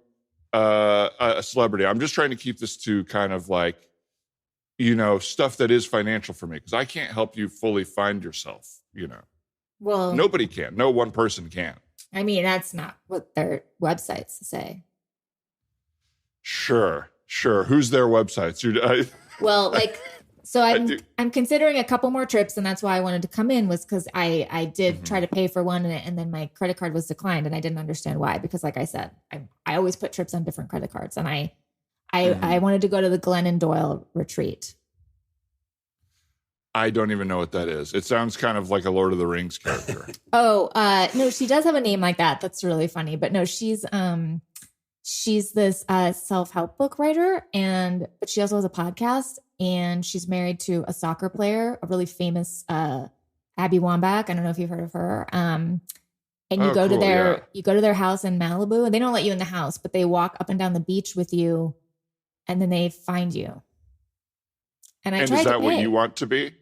a celebrity. I'm just trying to keep this to kind of like, you know, stuff that is financial for me because I can't help you fully find yourself, you know. Well, nobody can. No one person can. I mean, that's not what their websites say. Sure. Who's their websites? Well, like, so I'm considering a couple more trips, and that's why I wanted to come in was because I did try to pay for one, and then my credit card was declined, and I didn't understand why. Because, like I said, I always put trips on different credit cards, and I wanted to go to the Glennon Doyle retreat. I don't even know what that is. It sounds kind of like a Lord of the Rings character. No, she does have a name like that. That's really funny. But no, she's this self-help book writer, but she also has a podcast, and she's married to a soccer player, a really famous Abby Wambach. I don't know if you've heard of her. And you go to their house in Malibu, and they don't let you in the house, but they walk up and down the beach with you, and then they find you. And is that what you want to be?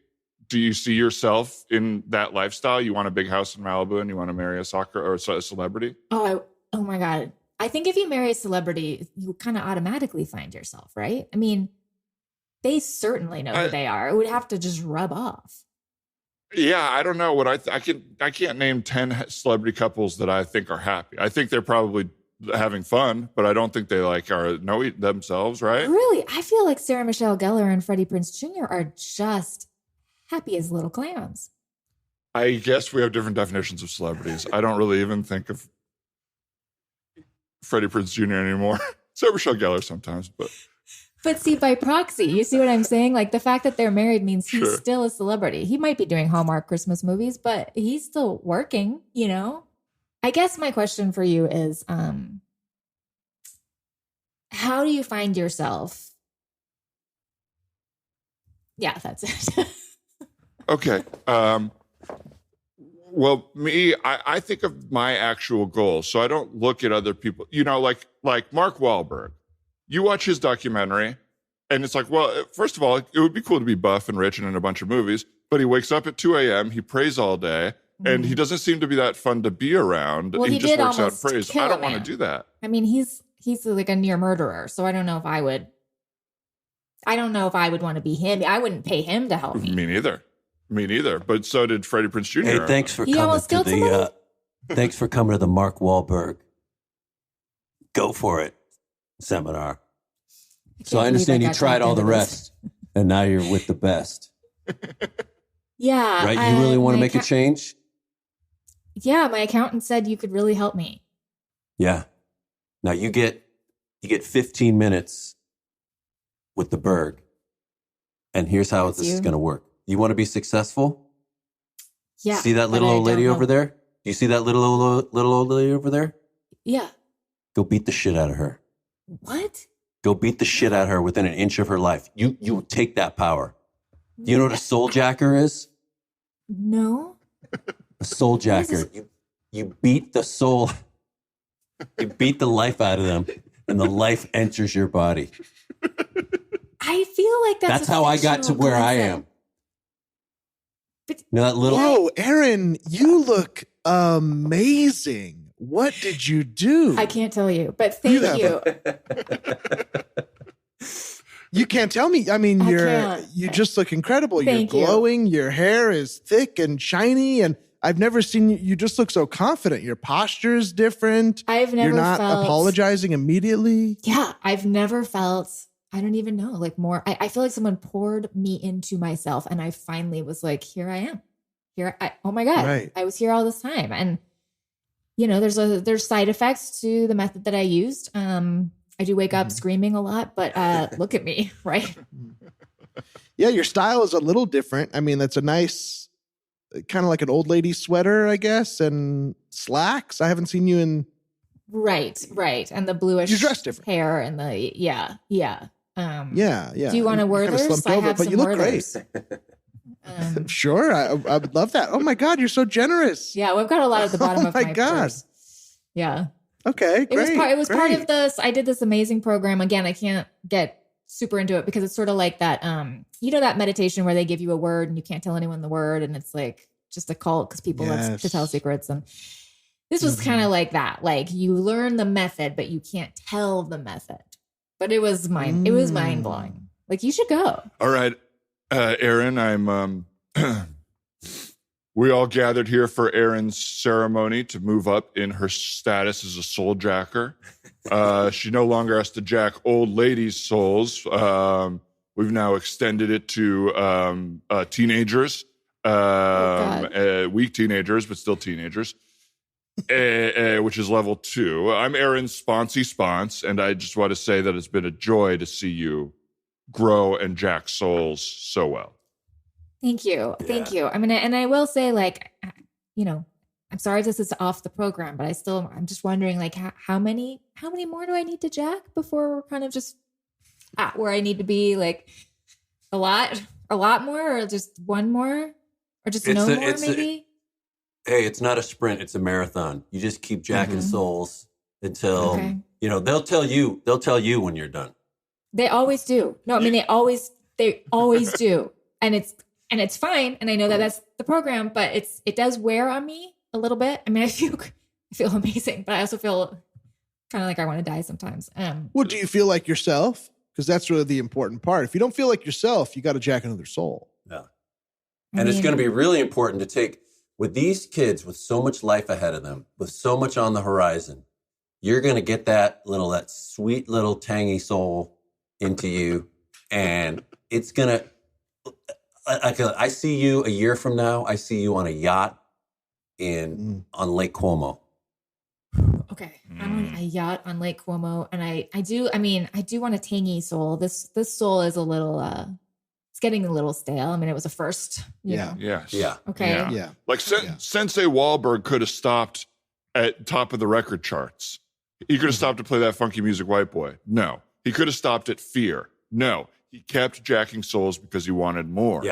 Do you see yourself in that lifestyle? You want a big house in Malibu and you want to marry a soccer or a celebrity? Oh my God. I think if you marry a celebrity, you kind of automatically find yourself, right? I mean, they certainly know who they are. It would have to just rub off. Yeah, I don't know what I can't name 10 celebrity couples that I think are happy. I think they're probably having fun, but I don't think they know themselves, right? Really? I feel like Sarah Michelle Gellar and Freddie Prinze Jr. are just happy as little clams. I guess we have different definitions of celebrities. I don't really even think of Freddie Prinze Jr. anymore. Sarah Michelle Gellar sometimes, But see, by proxy, you see what I'm saying? Like the fact that they're married means he's still a celebrity. He might be doing Hallmark Christmas movies, but he's still working, you know? I guess my question for you is, how do you find yourself? Yeah, that's it. Okay. Well, me, I think of my actual goals. So I don't look at other people, like Mark Wahlberg. You watch his documentary and it's like, well, first of all, it would be cool to be buff and rich and in a bunch of movies, but he wakes up at 2 a.m., he prays all day, and he doesn't seem to be that fun to be around. Well, he just works out and prays. I don't want to man. do that. I mean, he's like a near murderer, so I don't know if I would want to be him. I wouldn't pay him to help me. Me neither. But so did Freddie Prinze Jr. Hey, thanks for coming to the Mark Wahlberg Go For It seminar. So I understand you tried all the rest, and now you're with the best. Yeah. Right? You really want to make a change? Yeah, my accountant said you could really help me. Yeah. Now you get 15 minutes with the Berg, and here's how this is going to work. You want to be successful? Yeah. See that little old lady over there? Do you see that little old lady over there? Yeah. Go beat the shit out of her. What? Go beat the shit out of her within an inch of her life. You take that power. Do you know what a soul jacker is? No. A soul jacker. You beat the soul. You beat the life out of them, and the life enters your body. I feel like that's how I got to where I am. But, you know that little. Oh, Erin, you look amazing. What did you do? I can't tell you, but thank you. You can't tell me. I mean, you just look incredible. You're glowing. Your hair is thick and shiny, and I've never seen you. You just look so confident. Your posture is different. You're not apologizing immediately. Yeah, I've never felt. I don't even know. Like more. I feel like someone poured me into myself, and I finally was like, "Here I am. Oh my God, right. I was here all this time." And there's side effects to the method that I used. I do wake up screaming a lot, but look at me, right? Yeah, your style is a little different. I mean, that's a nice, kind of like an old lady sweater, I guess, and slacks. I haven't seen you in. Right. And the bluish you dress different. Hair and the, yeah. Yeah. Do you want to wear this? I have but some you look Werthers. Great. Sure. I would love that. Oh my God, you're so generous. Yeah, we've got a lot at the bottom of my God. purse. Yeah. Okay, great. It was part of this. I did this amazing program. Again, I can't get super into it because it's sort of like that, that meditation where they give you a word and you can't tell anyone the word. And it's like just a cult because people love to tell secrets. And this was kind of like that. Like you learn the method, but you can't tell the method. But it was it was mind blowing. Like you should go. All right. Erin, we all gathered here for Erin's ceremony to move up in her status as a soul jacker. She no longer has to jack old ladies' souls. We've now extended it to teenagers, weak teenagers, but still teenagers, which is level 2. I'm Erin's sponsy, and I just want to say that it's been a joy to see you grow and jack souls so well. Thank you. Yeah. Thank you. I mean, and I will say, like, I'm sorry if this is off the program, but I'm just wondering, like, how many more do I need to jack before we're kind of just at where I need to be? Like, a lot more, or just one more, or just maybe? Hey, it's not a sprint; it's a marathon. You just keep jacking souls until they'll tell you when you're done. They always do. No, I mean they always do, and it's fine. And I know that that's the program, but it does wear on me a little bit. I mean, I feel amazing, but I also feel kind of like I want to die sometimes. Well, do you feel like yourself? Because that's really the important part. If you don't feel like yourself, you got to jack another soul. Yeah, and it's going to be really important to take with these kids with so much life ahead of them, with so much on the horizon. You're going to get that sweet little tangy soul into you, and it's going to. I see you a year from now. I see you on a yacht on Lake Como. Okay, I'm on a yacht on Lake Como, and I do want a tangy soul. This soul is a little, it's getting a little stale. I mean, it was a first. Yes. Yeah. Okay. Yeah. Like Sensei Wahlberg could have stopped at top of the record charts. He could have stopped to play that funky music, White Boy. No. He could have stopped at Fear. No. He kept jacking souls because he wanted more,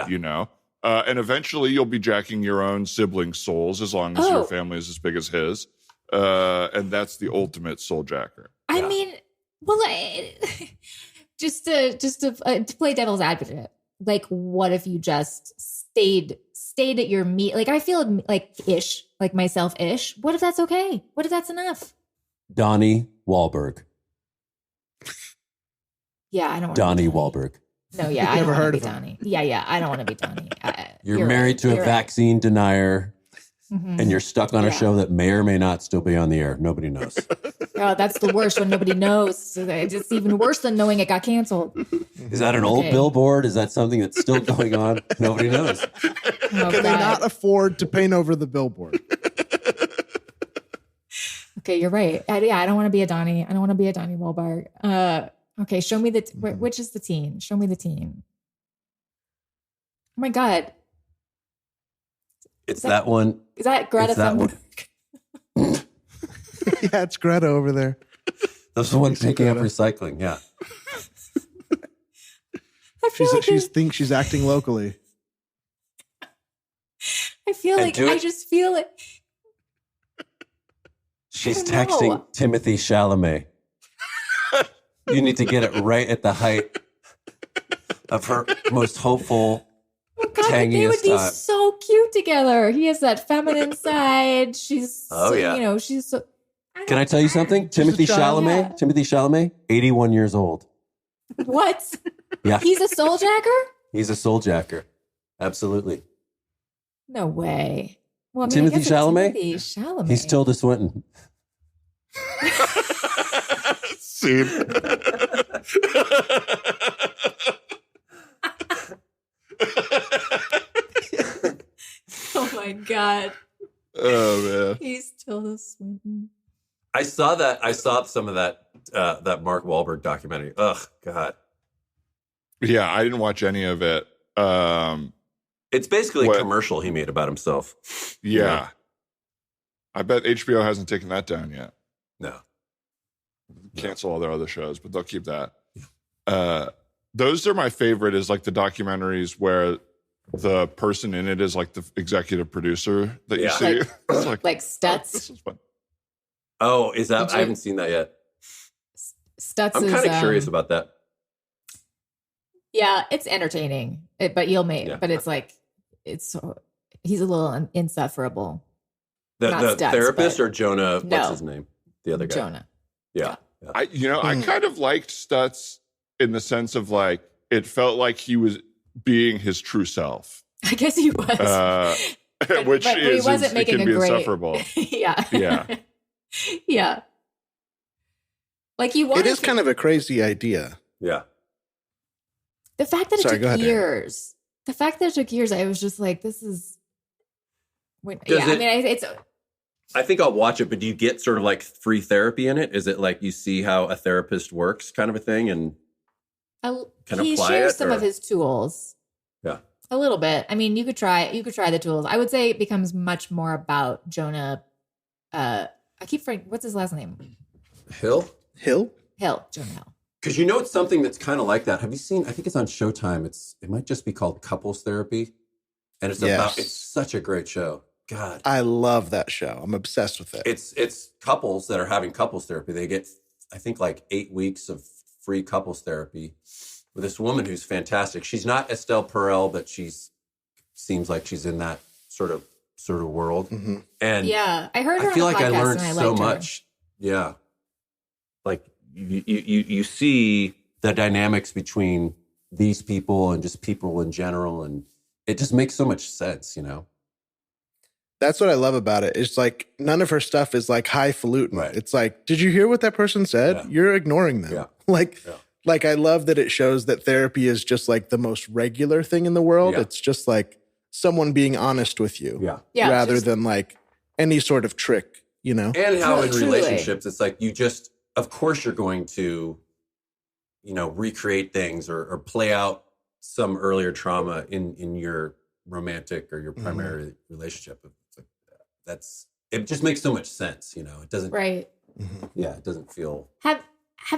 And eventually you'll be jacking your own siblings' souls as long as your family is as big as his. And that's the ultimate soul jacker. I mean, well, just to play devil's advocate, like, what if you just stayed at your meat? Like, I feel like myself-ish. What if that's okay? What if that's enough? Donnie Wahlberg. Yeah, I don't want Donnie Wahlberg. No, yeah, I don't want to be Donnie. Yeah, I don't want to be Donnie. You're married to a vaccine denier, and you're stuck on a show that may or may not still be on the air. Nobody knows. Oh, that's the worst when nobody knows. It's even worse than knowing it got canceled. Is that an old billboard? Is that something that's still going on? Nobody knows. Can they not afford to paint over the billboard? Okay, you're right. I don't want to be a Donnie. I don't want to be a Donnie Wahlberg. Okay, show me which is the teen? Show me the teen. Oh my God. It's that one. Is that Greta Thunberg? Yeah, it's Greta over there. That's the one picking up recycling. Yeah. She thinks she's acting locally. I just feel it. She's texting Timothy Chalamet. You need to get it right at the height of her most hopeful, tangiest they would be time. So cute together. He has that feminine side. She's, she's so. Can I tell you something? Timothy Chalamet, 81 years old. What? Yeah. He's a soul jacker? He's a soul jacker. Absolutely. No way. Well, I mean, Timothy Chalamet? Timothy Chalamet. He's Tilda Swinton. Scene. Oh my God. Oh man. He's Tilda Swinton. I saw some of that Mark Wahlberg documentary. Ugh, God. Yeah, I didn't watch any of it. It's basically a commercial he made about himself. Yeah. I bet HBO hasn't taken that down yet. No. Cancel all their other shows, but they'll keep that. Those are my favorite, is like the documentaries where the person in it is like the executive producer that you see. Like Stutz. This is fun. Oh, is that? I haven't seen that yet. Stutz I'm kind of curious about that. Yeah, it's entertaining, but it's like, he's a little insufferable. The Stutz, therapist or Jonah? What's his name? The other guy. Jonah. Yeah. I kind of liked Stutz in the sense of like, it felt like he was being his true self. I guess he was. Which he wasn't making can be great... insufferable. Yeah. Yeah. Yeah. Like it is kind of a crazy idea. Yeah. The fact that it took years. The fact that it took years, I was just like, this is. I think I'll watch it, but do you get sort of like free therapy in it? Is it like you see how a therapist works, kind of a thing, and he shares some of his tools. Yeah, a little bit. I mean, you could try the tools. I would say it becomes much more about Jonah. I keep forgetting what's his last name. Hill. Jonah Hill. Because it's something that's kind of like that. Have you seen? I think it's on Showtime. It might just be called Couples Therapy, and it's such a great show. God, I love that show. I'm obsessed with it. It's couples that are having couples therapy. They get, I think, like 8 weeks of free couples therapy with this woman who's fantastic. She's not Estelle Perel, but seems like she's in that sort of world. Mm-hmm. And yeah, I heard her. I feel on like the I learned and so much. Yeah, like you see the dynamics between these people and just people in general, and it just makes so much sense, That's what I love about it. It's like none of her stuff is like highfalutin. Right. It's like, did you hear what that person said? Yeah. You're ignoring them. Yeah. Like I love that it shows that therapy is just like the most regular thing in the world. Yeah. It's just like someone being honest with you. Yeah. Rather than like any sort of trick, And how in relationships, it's like of course you're going to, recreate things or play out some earlier trauma in your romantic or your primary relationship. It just makes so much sense, It doesn't. Right. Yeah, it doesn't feel. Have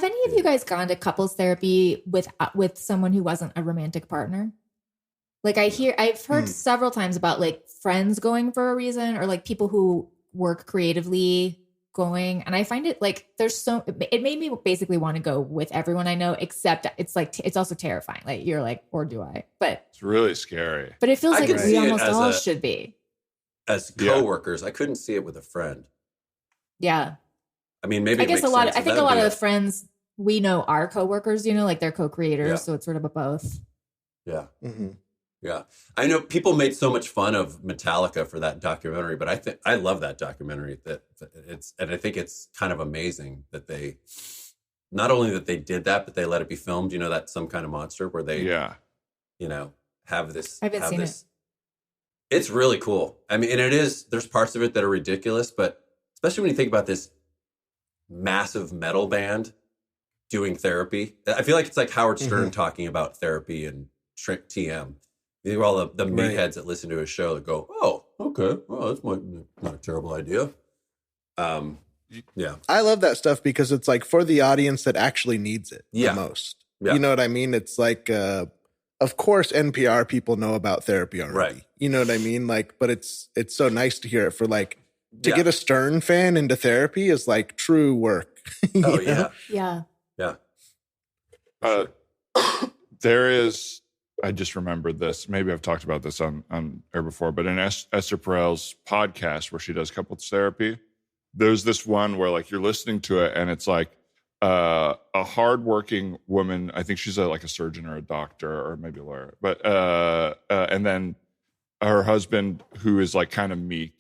any of you guys gone to couples therapy with someone who wasn't a romantic partner? Like I've heard several times about like friends going for a reason, or like people who work creatively going. And I find it like it made me basically want to go with everyone I know, except it's like, it's also terrifying. Like you're like, or do I? But it's really scary. But it feels like we almost all should be. As coworkers, I couldn't see it with a friend. Yeah. I mean, maybe I think a lot of the friends we know are coworkers, you know, like they're co-creators. Yeah. So it's sort of a both. Yeah. Mm-hmm. Yeah. I know people made so much fun of Metallica for that documentary, but I love that documentary and I think it's kind of amazing that they, not only that they did that, but they let it be filmed, you know, that Some Kind of Monster where they, you know, have this. I haven't seen it. It's really cool. I mean, and there's parts of it that are ridiculous, but especially when you think about this massive metal band doing therapy. I feel like it's like Howard Stern talking about therapy and TM. These are all the meatheads that listen to his show that go, oh, okay, well, that's not a terrible idea. Yeah. I love that stuff because it's like for the audience that actually needs it the most. Yeah. You know what I mean? It's like, of course, NPR people know about therapy already. Right. You know what I mean? Like, but it's so nice to hear it for like, to get a Stern fan into therapy is like true work. Oh, yeah. Yeah. Yeah. There is, I just remembered this. Maybe I've talked about this on air before, but in Esther Perel's podcast where she does couples therapy, there's this one where like you're listening to it and it's like a hardworking woman. I think she's like a surgeon or a doctor or maybe a lawyer, but and then her husband who is like kind of meek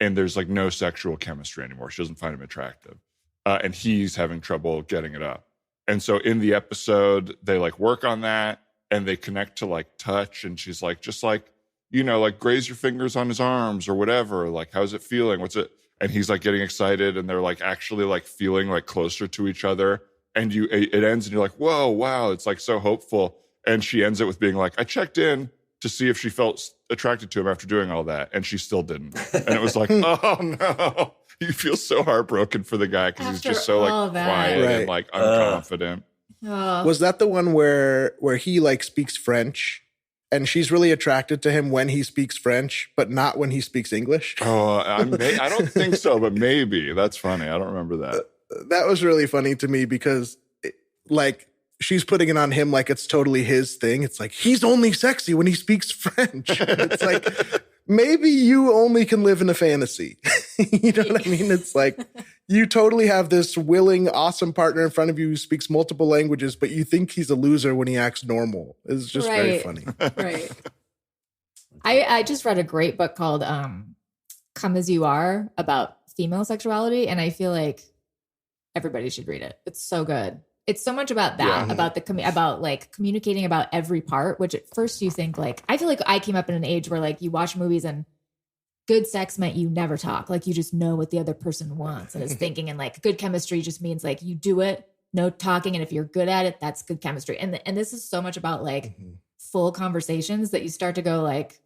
and there's like no sexual chemistry anymore. She doesn't find him attractive, and he's having trouble getting it up. And so in the episode, they like work on that. And they connect to like touch, and she's like, just like, you know, like graze your fingers on his arms or whatever. Like, how's it feeling? What's it? And he's like getting excited, and they're like actually like feeling like closer to each other. And it ends, and you're like, whoa, wow, it's like so hopeful. And she ends it with being like, I checked in to see if she felt attracted to him after doing all that, and she still didn't. And it was like, oh no, you feel so heartbroken for the guy because he's just so like quiet and like unconfident. Was that the one where he like speaks French and she's really attracted to him when he speaks French, but not when he speaks English? Oh, I don't think so, but maybe. That's funny. I don't remember that. That was really funny to me because like she's putting it on him like it's totally his thing. It's like, he's only sexy when he speaks French. It's like, maybe you only can live in a fantasy. You know what I mean? It's like, you totally have this willing, awesome partner in front of you who speaks multiple languages, but you think he's a loser when he acts normal. It's just very funny. Right. I just read a great book called Come As You Are about female sexuality, and I feel like everybody should read it. It's so good. It's so much about that, about like communicating about every part, which at first you think like, I feel like I came up in an age where like you watch movies and good sex meant you never talk. Like you just know what the other person wants and is thinking. And like good chemistry just means like you do it, no talking. And if you're good at it, that's good chemistry. And this is so much about like full conversations that you start to go like,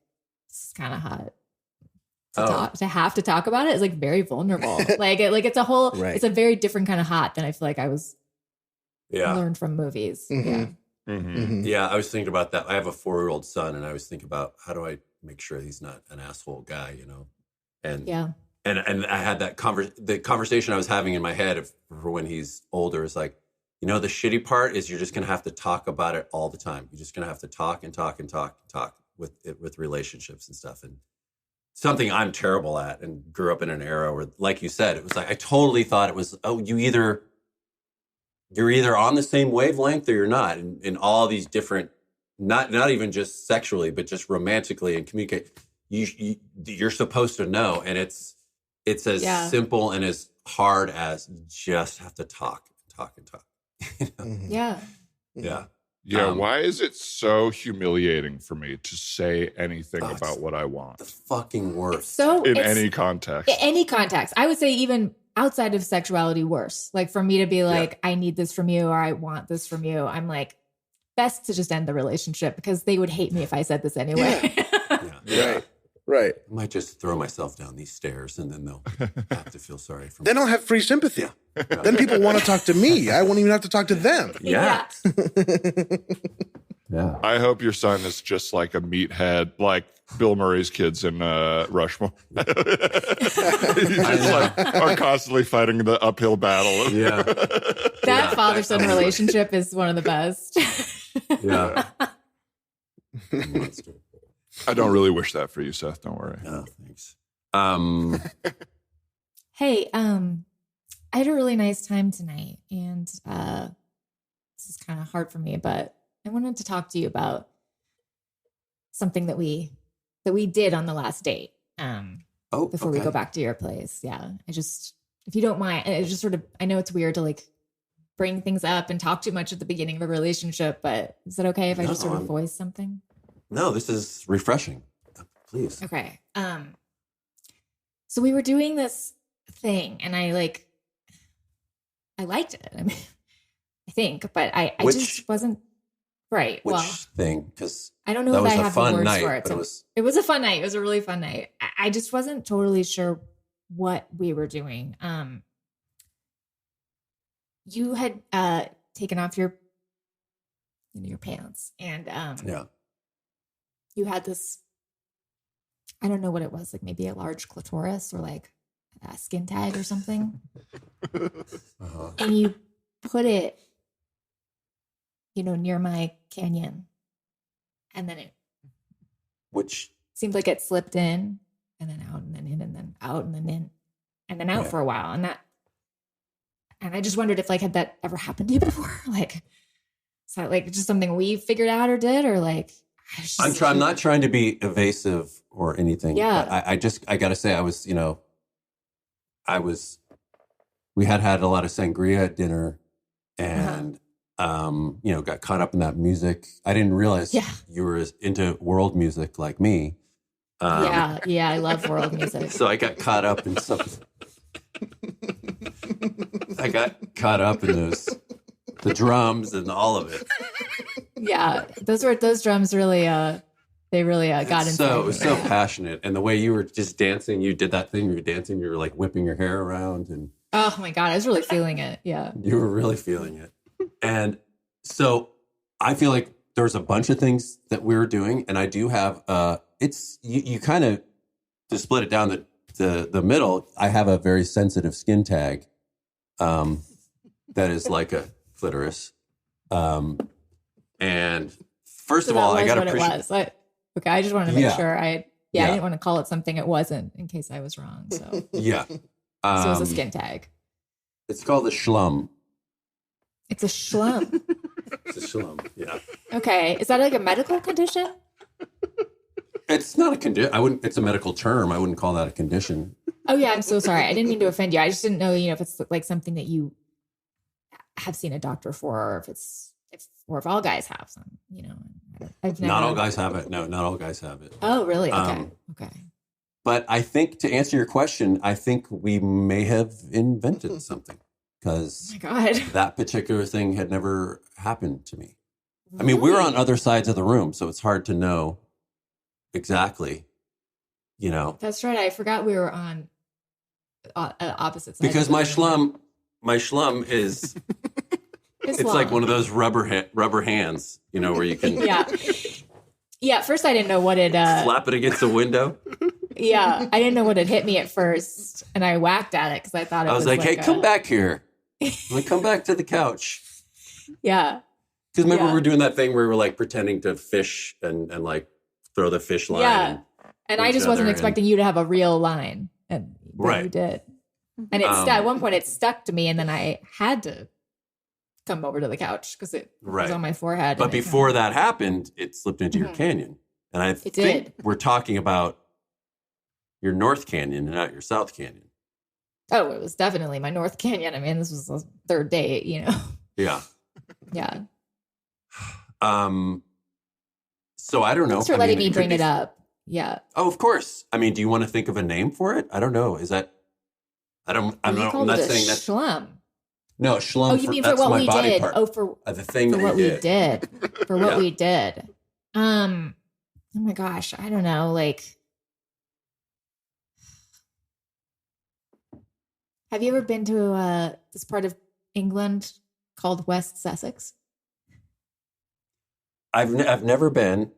this is kind of hot. To have to talk about it is like very vulnerable. It's a whole, it's a very different kind of hot than I feel like I was learned from movies. Yeah, I was thinking about that. I have a 4-year-old son, and I was thinking about how do I make sure he's not an asshole guy, you know? And and I had that the conversation I was having in my head for when he's older is like, you know, the shitty part is you're just gonna have to talk about it all the time. You're just gonna have to talk and talk and talk and talk with relationships and stuff. And something I'm terrible at, and grew up in an era where, like you said, it was like I totally thought it was, oh, you're either on the same wavelength or you're not, in all these different, not even just sexually, but just romantically and communicate. You're supposed to know, and it's as simple and as hard as you just have to talk and talk and talk. You know? Yeah. Why is it so humiliating for me to say anything about what I want? The fucking worst. In any context. Any context. I would say even outside of sexuality, worse. Like for me to be like, I need this from you, or I want this from you. I'm like, best to just end the relationship because they would hate me if I said this anyway. Right. I might just throw myself down these stairs and then they'll have to feel sorry for me. Then I'll have free sympathy. Then people want to talk to me. I won't even have to talk to them. Yeah. Yeah. I hope your son is just like a meathead, like Bill Murray's kids in Rushmore. You just like are constantly fighting the uphill battle. Yeah. That father-son relationship is one of the best. Yeah. I don't really wish that for you, Seth. Don't worry. No, thanks. Hey, I had a really nice time tonight, and this is kind of hard for me, but I wanted to talk to you about something that we did on the last date. Before we go back to your place. Yeah. If you don't mind, it just sort of, I know it's weird to like bring things up and talk too much at the beginning of a relationship, but is it okay if I just sort of voice something? No, this is refreshing. Please. Okay. So we were doing this thing and I liked it. I mean, I think, but I just wasn't right. Which thing? Because I don't know if I have the words for it. It was a fun night. It was a really fun night. I just wasn't totally sure what we were doing. You had taken off your pants, and you had this. I don't know what it was, like maybe a large clitoris or like a skin tag or something. And you put it, near my canyon. And then which seemed like it slipped in and then out and then in and then out and then in and then out for a while. And I just wondered if had that ever happened to you before? Is that just something we figured out or did, or I'm not trying to be evasive or anything. Yeah. But I gotta say, we had a lot of sangria at dinner and, got caught up in that music. I didn't realize you were into world music like me. Yeah, I love world music. So I got caught up in the drums and all of it. Yeah, those drums really, they really got into it was so passionate. And the way you were just dancing, you did that thing, you were dancing, you were like whipping your hair around. And oh my God, I was really feeling it. Yeah. You were really feeling it. And so I feel like there was a bunch of things that we were doing. And I do have, you kind of, to split it down the middle, I have a very sensitive skin tag that is like a clitoris. And first of all, I got to appreciate. Okay, I just wanted to make sure I didn't want to call it something it wasn't in case I was wrong. So yeah, so it was a skin tag. It's called a schlum. It's a schlum. It's a schlum. Yeah. Okay, is that like a medical condition? It's not a condition. It's a medical term. I wouldn't call that a condition. Oh yeah, I'm so sorry. I didn't mean to offend you. I just didn't know, if it's like something that you have seen a doctor for, or if all guys have some, Not all guys have it. No, not all guys have it. Oh, really? Okay. Okay. But I think, to answer your question, I think we may have invented something, because oh my God, that particular thing had never happened to me. Really? I mean, we were on other sides of the room, so it's hard to know exactly, That's right. I forgot we were on opposite sides. Because my schlum is... It's like one of those rubber hands, where you can... Yeah, at first I didn't know what it... slap it against a window? Yeah, I didn't know what had hit me at first, and I whacked at it because I thought it was like hey, come back here. Come back to the couch. Yeah. Because remember we were doing that thing where we were like pretending to fish and like throw the fish line. Yeah. And I just wasn't expecting you to have a real line, and you did. And at one point it stuck to me, and then I had to come over to the couch because it was on my forehead. But before that happened, it slipped into your canyon. And I think we're talking about your North Canyon and not your South Canyon. Oh, it was definitely my North Canyon. I mean, this was the third date, Yeah. Yeah. So I don't know. Thanks for letting me bring it up. Yeah. Oh, of course. I mean, do you want to think of a name for it? I don't know. Is that... I'm not saying that's... Schlum. No, schlum. Oh, you mean for what we did? Part. Oh, for the thing for that what we did. For what we did. Oh my gosh, I don't know. Have you ever been to this part of England called West Sussex? I've never been.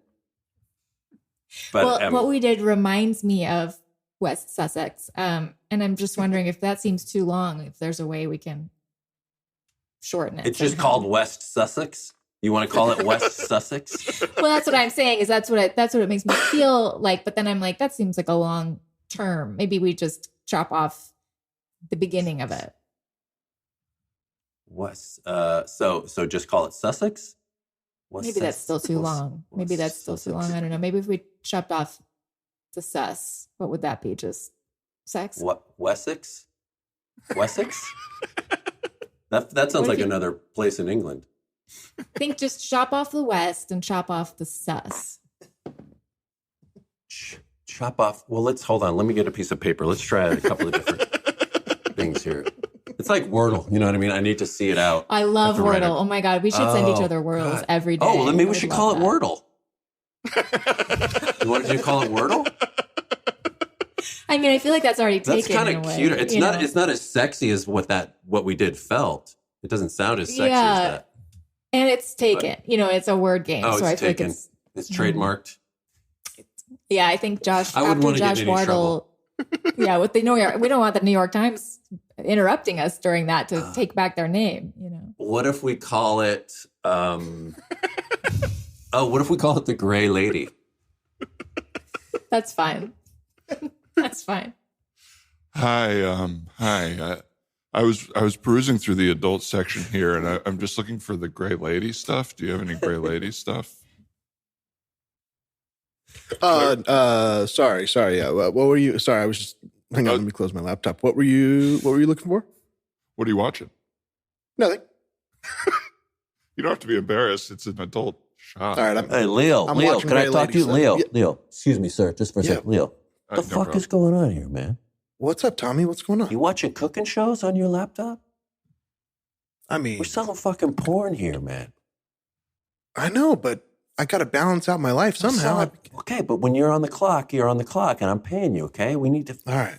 But well, what we did reminds me of West Sussex. And I'm just wondering if that seems too long, if there's a way we can shorten it. It's just called West Sussex. You want to call it West Sussex? Well, that's what I'm saying is that's what it makes me feel like. But then I'm like, that seems like a long term. Maybe we just chop off the beginning of it. West. So just call it Sussex? Maybe that's still too long. Maybe that's still too long. I don't know. Maybe if we chopped off the sus, what would that be? Just sex? What? Wessex? Wessex? That sounds like another place in England. I think just chop off the West and chop off the sus. Chop off. Well, hold on. Let me get a piece of paper. Let's try a couple of different things here. It's like Wordle. You know what I mean? I need to see it out. I love Wordle. Oh my God. We should send each other Wordles every day. Oh, well, then maybe we should call it Wordle. You want to call it Wordle? I mean, I feel like that's already taken. That's kind of cuter. It's not as sexy as what we did felt. It doesn't sound as sexy as that. And it's taken. But, it's a word game. Oh, so I feel taken. Like it's trademarked. Yeah, I think Josh. I wouldn't want to get in any Wardle. Yeah, with the New York, we don't want the New York Times interrupting us during that to take back their name. What if we call it? What if we call it the Gray Lady? That's fine. That's fine. Hi. I was perusing through the adult section here, and I'm just looking for the Gray Lady stuff. Do you have any Gray Lady stuff? Sorry. Yeah. What were you? Sorry, I was just. Hang on. Let me close my laptop. What were you looking for? What are you watching? Nothing. You don't have to be embarrassed. It's an adult shop. All right. Hey, Leo, can I talk to you? Leo, excuse me, sir, just for a second. Leo, what the fuck is going on here, man? What's up, Tommy? What's going on? You watching cooking shows on your laptop? I mean, we're selling fucking porn here, man. I know, but I got to balance out my life somehow. Okay, but when you're on the clock, and I'm paying you, okay? We need to... All right.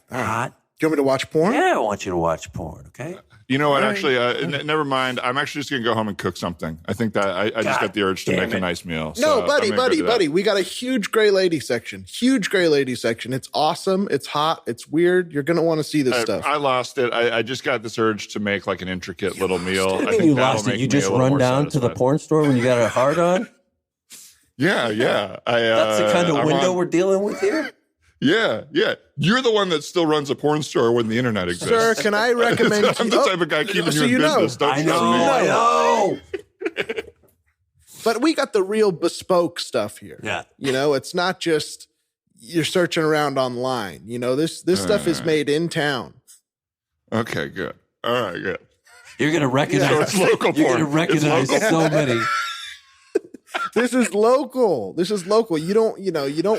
Do you want me to watch porn? Yeah, I want you to watch porn, okay? You know what, actually, never mind. I'm actually just going to go home and cook something. I think that I just got the urge to make a nice meal. No, buddy. We got a huge Gray Lady section. It's awesome. It's hot. It's weird. You're going to want to see this stuff. I lost it. I just got this urge to make like an intricate little meal. I think you lost it. You just run down to the porn store when you got a hard on? Yeah. That's the kind of window we're dealing with here? Yeah. You're the one that still runs a porn store when the internet exists. Sir, can I recommend I'm the type of guy keeping you in business. I know. But we got the real bespoke stuff here. Yeah. It's not just you're searching around online. This stuff is made in town. Okay, good. All right, good. You're going to recognize. So it's local porn. You're going to recognize so many. This is local. You don't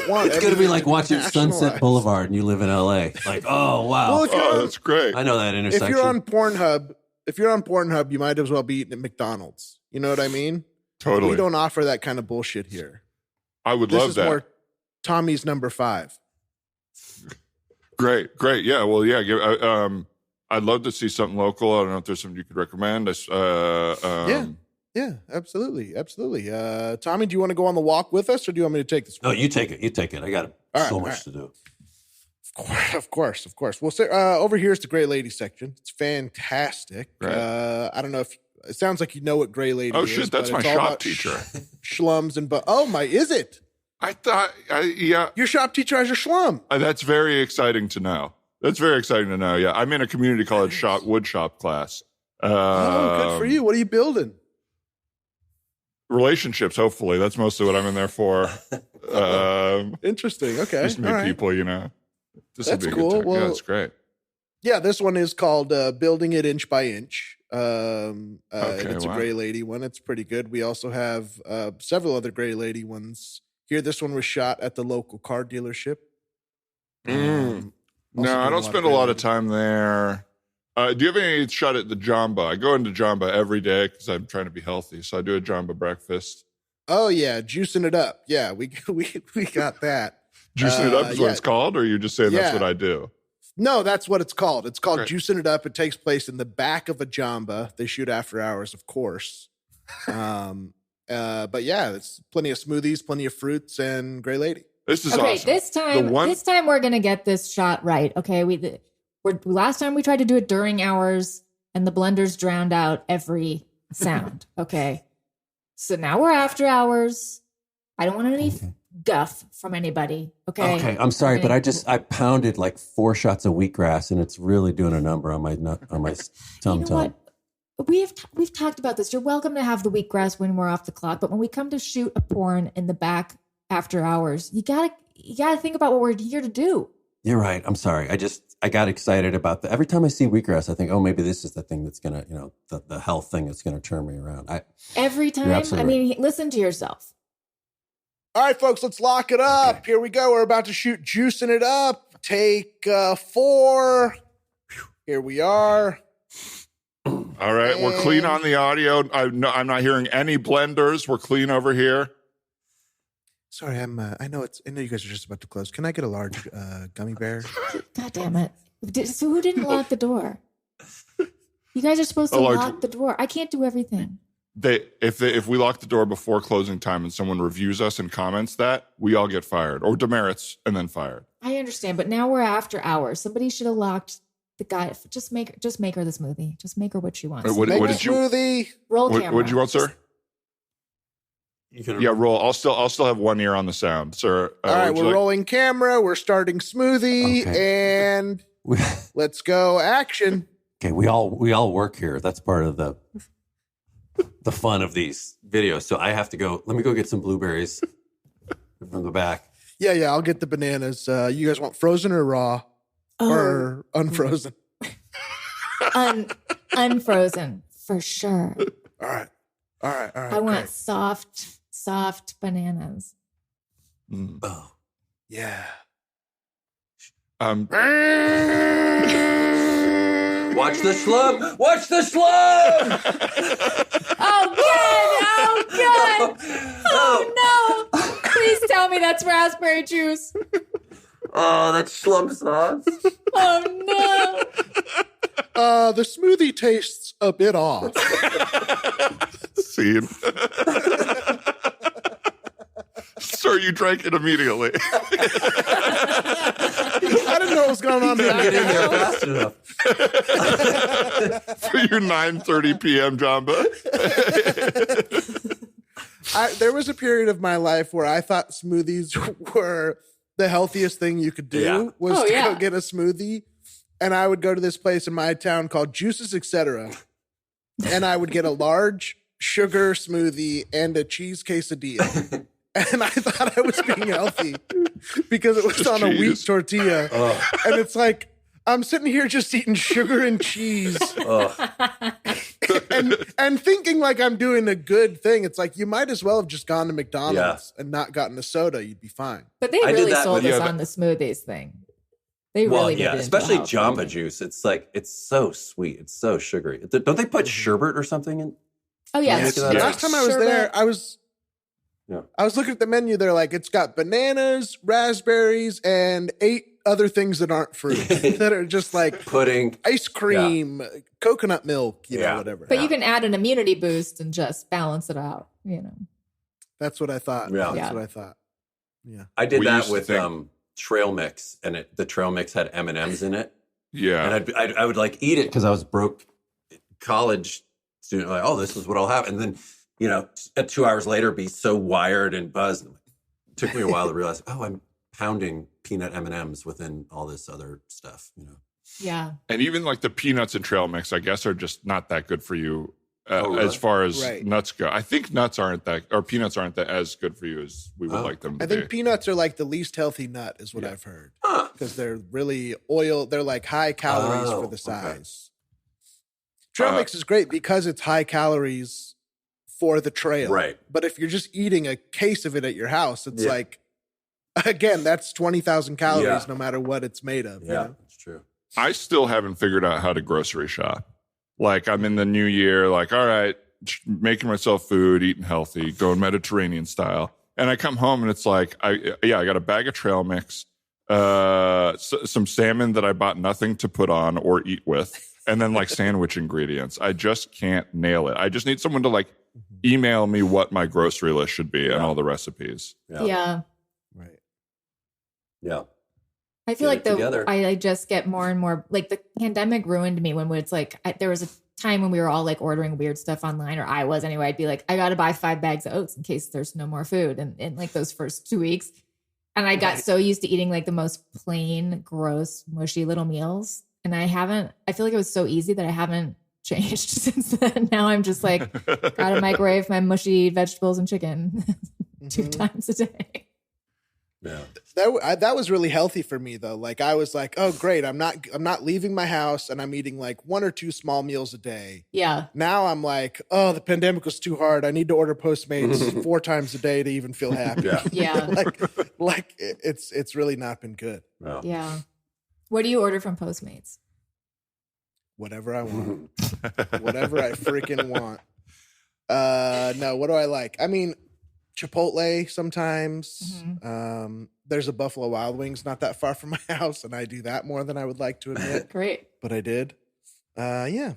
want. It's going to be like watching Sunset Boulevard and you live in LA. Like, oh wow, that's great. I know that intersection. If you're on Pornhub, you might as well be eating at McDonald's. You know what I mean? Totally. We don't offer that kind of bullshit here. I would love that. This is more Tommy's number 5. Great. Yeah. Well, yeah. I'd love to see something local. I don't know if there's something you could recommend. Yeah, absolutely. Tommy, do you want to go on the walk with us, or do you want me to take this? No, you take it. I got so much to do. Of course. Well, over here is the Gray Lady section. It's fantastic. Right. I don't know if it sounds like you know what Gray Lady is. Oh shit, that's my shop teacher. Schlums and is it? I thought, yeah. Your shop teacher has your schlum. That's very exciting to know. Yeah, I'm in a community college wood shop class. Good for you. What are you building? Relationships, hopefully. That's mostly what I'm in there for. Interesting. Okay. Just meet people, That's cool. Well, yeah, that's great. Yeah, this one is called Building It Inch by Inch. It's a Gray Lady one. It's pretty good. We also have several other Gray Lady ones here. This one was shot at the local car dealership. No, I don't spend a lot of time there. Do you have any shot at the Jamba? I go into Jamba every day because I'm trying to be healthy. So I do a Jamba breakfast. Oh yeah, juicing it up. Yeah, we got that. Juicing it up is what it's called, or you're just saying that's what I do? No, that's what it's called. It's called Juicing It Up. It takes place in the back of a Jamba. They shoot after hours, of course. But yeah, it's plenty of smoothies, plenty of fruits, and Grey Lady. This is okay. awesome. This time we're gonna get this shot right. Okay, last time we tried to do it during hours, and the blenders drowned out every sound. Okay, so now we're after hours. I don't want any guff from anybody. Okay. Okay, I'm sorry, but I pounded like 4 shots of wheatgrass, and it's really doing a number on my tum tum. You know what? We've talked about this. You're welcome to have the wheatgrass when we're off the clock, but when we come to shoot a porn in the back after hours, you gotta think about what we're here to do. You're right. I'm sorry. I got excited about every time I see wheatgrass, I think, oh, maybe this is the thing that's gonna, the health thing that's gonna turn me around. Every time. I mean, listen to yourself. All right, folks, let's lock it up. Okay. Here we go. We're about to shoot Juicing It Up. Take 4. Here we are. All right, we're clean on the audio. I'm not hearing any blenders. We're clean over here. Sorry, I know you guys are just about to close. Can I get a large gummy bear? God damn it! So who didn't lock the door? You guys are supposed to lock the door. I can't do everything. If we lock the door before closing time and someone reviews us and comments that, we all get fired or demerits and then fired. I understand, but now we're after hours. Somebody should have locked the guy. Just make her the smoothie. Just make her what she wants. What did you smoothie? Roll camera. What did you want, sir? Roll. I'll still have one ear on the sound, sir. All right, we're rolling camera. We're starting smoothie, and let's go action. Okay, we all work here. That's part of the fun of these videos. So I have to go. Let me go get some blueberries from the back. Yeah. I'll get the bananas. You guys want frozen or raw or unfrozen? Unfrozen for sure. All right. I want soft bananas. Oh, yeah. Watch the slum! Watch the slum! Oh, good! Oh, no! Please tell me that's raspberry juice. Oh, that's slum sauce. Oh, no! The smoothie tastes a bit off. Scene. Sir, you drank it immediately. I didn't know what was going on there. Get in there fast enough. For your 9:30 p.m. Jamba. There was a period of my life where I thought smoothies were the healthiest thing you could do was to go get a smoothie. And I would go to this place in my town called Juices Etc. And I would get a large sugar smoothie and a cheese quesadilla. And I thought I was being healthy because it was on a wheat tortilla. And it's like, I'm sitting here just eating sugar and cheese and thinking like I'm doing a good thing. It's like, you might as well have just gone to McDonald's and not gotten a soda. You'd be fine. But they really sold us on the smoothies thing. They really did. Especially Jamba Juice. It's like, it's so sweet. It's so sugary. Don't they put sherbet or something in? Oh, yeah. Last time I was there, I was looking at the menu. They're like, it's got bananas, raspberries, and 8 other things that aren't fruit that are just like pudding, ice cream, coconut milk, you know, whatever. But you can add an immunity boost and just balance it out, you know. That's what I thought. Yeah. That's what I thought. Yeah. I did that with trail mix, and the trail mix had M&Ms in it. Yeah. And I would like eat it because I was broke college student. Like, oh, this is what I'll have. And then, 2 hours later, be so wired and buzzed. It took me a while to realize, I'm pounding peanut M&Ms within all this other stuff, Yeah. And even like the peanuts and trail mix, I guess, are just not that good for you really? as far as nuts go. I think peanuts aren't that as good for you as we would like them to be. I think peanuts are like the least healthy nut is what I've heard. Because they're really they're like high calories for the size. Trail mix is great because it's high calories for the trail. Right. But if you're just eating a case of it at your house, it's like, again, that's 20,000 calories no mater what it's made of. Yeah, that's true. I still haven't figured out how to grocery shop. Like, I'm in the new year, like, all right, making myself food, eating healthy, going Mediterranean style. And I come home and it's like, I got a bag of trail mix, some salmon that I bought nothing to put on or eat with, and then like sandwich ingredients. I just can't nail it. I just need someone to like email me what my grocery list should be and all the recipes. Yeah. Right. Yeah. I feel like I just get more and more like the pandemic ruined me when it's like there was a time when we were all like ordering weird stuff online, or I was anyway. I'd be like, I got to buy 5 bags of oats in case there's no more food. And in like those first 2 weeks. And I got so used to eating like the most plain, gross, mushy little meals. And I feel like it was so easy that I haven't changed since then. Now I'm just like, gotta microwave my mushy vegetables and chicken 2 times a day. Yeah. That was really healthy for me though. Like I was like, oh great, I'm not leaving my house and I'm eating like 1 or 2 small meals a day. Yeah. Now I'm like, oh, the pandemic was too hard. I need to order Postmates 4 times a day to even feel happy. Yeah. like it's really not been good. Wow. Yeah. What do you order from Postmates? Whatever I want. Whatever I freaking want. No, what do I like? I mean, Chipotle sometimes. There's a Buffalo Wild Wings not that far from my house, and I do that more than I would like to admit. Great. But I did. Yeah.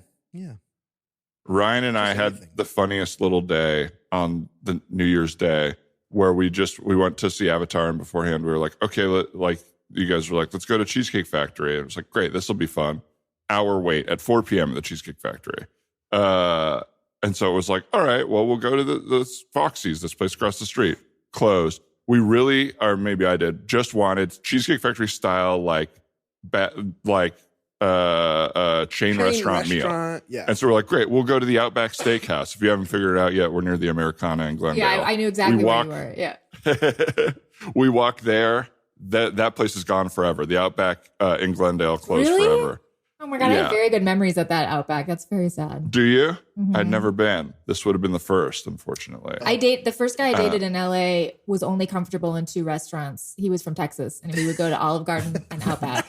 Ryan and I had the funniest little day on the New Year's Day where we went to see Avatar, and beforehand we were like, okay, you guys were like, let's go to Cheesecake Factory. And it was like, great, this will be fun. Hour wait at 4 p.m. at the Cheesecake Factory. And so it was like, all right, well, we'll go to the Foxy's, this place across the street. Closed. We really, or maybe I did, just wanted Cheesecake Factory style, chain restaurant meal. Yeah. And so we're like, great, we'll go to the Outback Steakhouse. If you haven't figured it out yet, we're near the Americana in Glendale. Yeah, I knew exactly where you were. Yeah. We walk there. That place is gone forever. The Outback in Glendale closed forever. Oh my God, I have very good memories at that Outback. That's very sad. Do you? I'd never been. This would have been the first, unfortunately. The first guy I dated in LA was only comfortable in 2 restaurants. He was from Texas, and we would go to Olive Garden and Outback.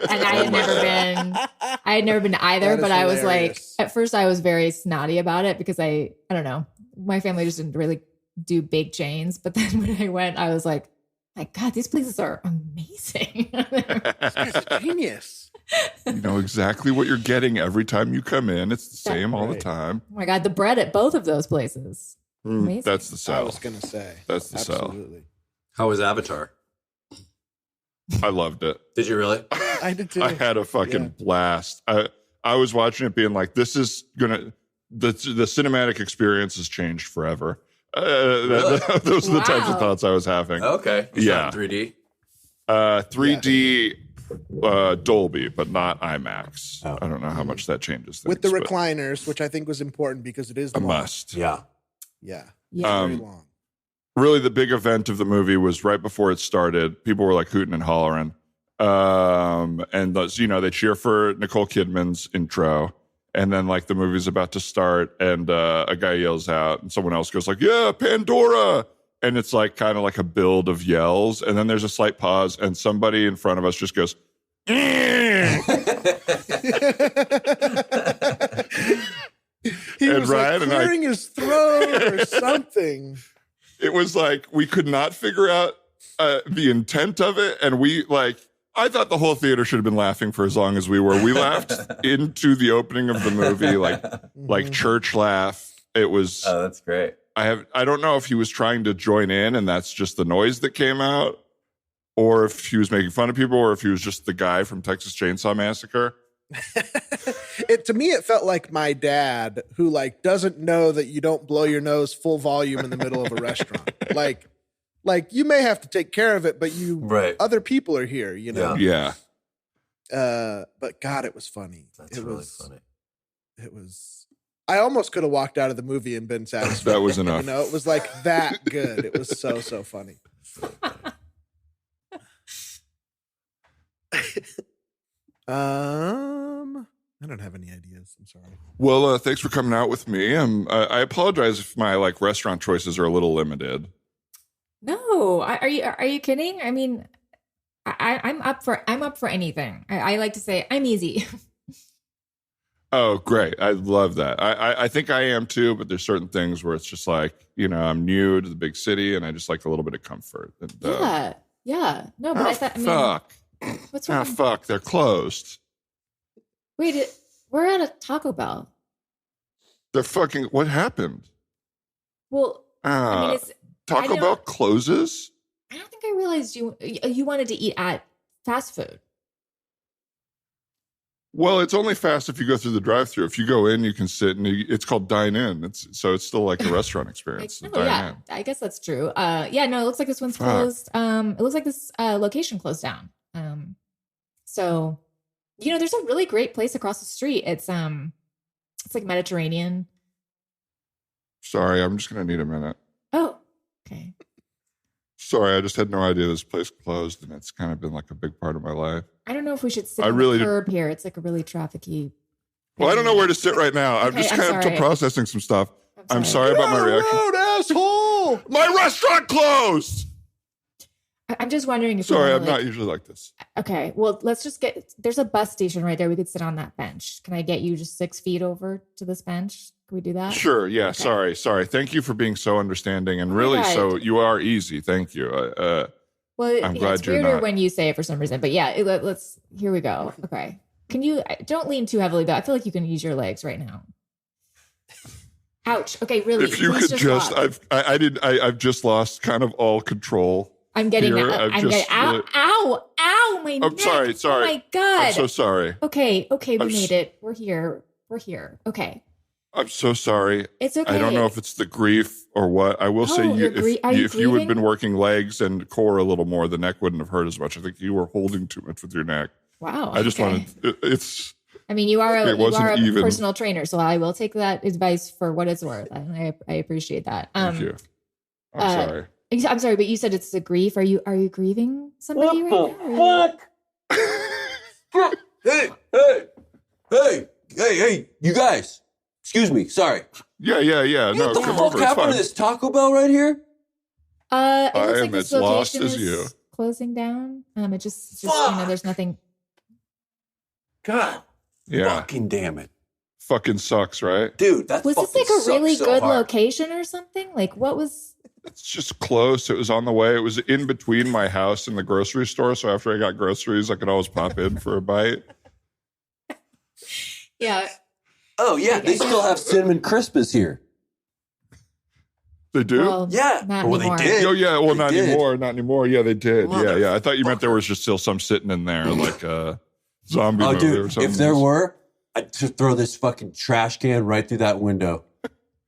And I had never been to either, but I was like, at first I was very snotty about it because I don't know, my family just didn't really do big chains. But then when I went, I was like, my God, these places are amazing. This guy's a genius. You know exactly what you're getting every time you come in. It's the same all the time. Oh my God, the bread at both of those places. Amazing. That's the sell. I was going to say. That's the sell. Absolutely. How was Avatar? I loved it. Did you really? I did too. I had a fucking blast. I was watching it being like, this is the cinematic experience has changed forever. Really? Those are the types of thoughts I was having. Okay. Yeah. 3D? 3D Dolby, but not IMAX. Oh. I don't know how much that changes things. With the recliners, which I think was important because it is a long. must. Yeah. Yeah. Yeah. Very long. Really, the big event of the movie was right before it started. People were like hooting and hollering. And those, they cheer for Nicole Kidman's intro. And then like the movie's about to start and a guy yells out and someone else goes like, yeah, Pandora. And it's like kind of like a build of yells. And then there's a slight pause and somebody in front of us just goes, He and was Ryan like clearing his throat or something. It was like we could not figure out the intent of it. And I thought the whole theater should have been laughing for as long as we were. We laughed into the opening of the movie, like church laugh. It was. Oh, that's great. I don't know if he was trying to join in and that's just the noise that came out, or if he was making fun of people, or if he was just the guy from Texas Chainsaw Massacre. To me, it felt like my dad who doesn't know that you don't blow your nose full volume in the middle of a restaurant. Like you may have to take care of it, but other people are here, Yeah. But God, it was funny. That's really funny. It was. I almost could have walked out of the movie and been satisfied. That was enough. It was like that good. It was so funny. I don't have any ideas. I'm sorry. Well, thanks for coming out with me. I apologize if my restaurant choices are a little limited. No, are you kidding? I mean, I'm up for anything. I like to say I'm easy. Oh, great. I love that. I think I am too, but there's certain things where it's just like, I'm new to the big city and I just like a little bit of comfort. And, yeah. No, but fuck. What's wrong? Fuck. They're closed. Wait, we're at a Taco Bell. They're fucking, what happened? Well, I mean, Taco Bell closes? I don't think I realized you wanted to eat at fast food. Well, it's only fast if you go through the drive-thru. If you go in, you can sit and it's called dine in. It's still like a restaurant experience. I guess that's true. It looks like this one's closed. It looks like this location closed down. So, there's a really great place across the street. It's like Mediterranean. Sorry, I'm just going to need a minute. Oh, okay. Sorry, I just had no idea this place closed, and it's kind of been like a big part of my life. I don't know if we should sit on the curb here. It's like a really trafficy. Well, I don't know where to sit right now. I'm just kind of processing some stuff. I'm sorry about my reaction. Road, asshole! My restaurant closed! I'm just wondering if I'm not usually like this. Okay, well, let's just there's a bus station right there. We could sit on that bench. Can I get you just 6 feet over to this bench? Can we do that? Sure, yeah, okay. Sorry. Thank you for being so understanding and really so you are easy. Thank you. Well, I'm glad it's you're weirder not. when you say it for some reason, but yeah, let's, here we go. Okay. Can you, don't lean too heavily, but I feel like you can use your legs right now. Ouch. Okay, really. If you could just I've just lost kind of all control. I'm getting here. that. I'm getting, ow, my neck. Sorry. Oh my God. I'm so sorry. Okay, we made it. We're here. Okay. I'm so sorry. It's okay. I don't know if it's the grief or what. I will say if you had been working legs and core a little more, the neck wouldn't have hurt as much. I think you were holding too much with your neck. Wow. I just wanted I mean, you are a even. personal trainer, so I will take that advice for what it's worth. I appreciate that. Thank you. I'm sorry. I'm sorry, but you said it's the grief. Are you grieving somebody right now? Hey, you guys. Excuse me. Sorry. Yeah. No, what the come fuck over. happened to this Taco Bell right here? It looks I like am this as lost location as you. is closing down. It just there's nothing. God. Yeah. Fucking damn it. Fucking sucks, right? Dude, that was fucking this like a really so good hard. location or something? Like what was? It's just close. It was on the way. It was in between my house and the grocery store. So after I got groceries, I could always pop in for a bite. Yeah. Oh, yeah. They still have cinnamon Crispus here. They do? Well, Yeah. not Well, anymore. they did. Oh, yeah. Well, They not did. anymore. Not anymore. Yeah, they did. Mother- Yeah. I thought you meant there was just still some sitting in there, like a zombie movie or Dude, something. if there were, I'd just throw this fucking trash can right through that window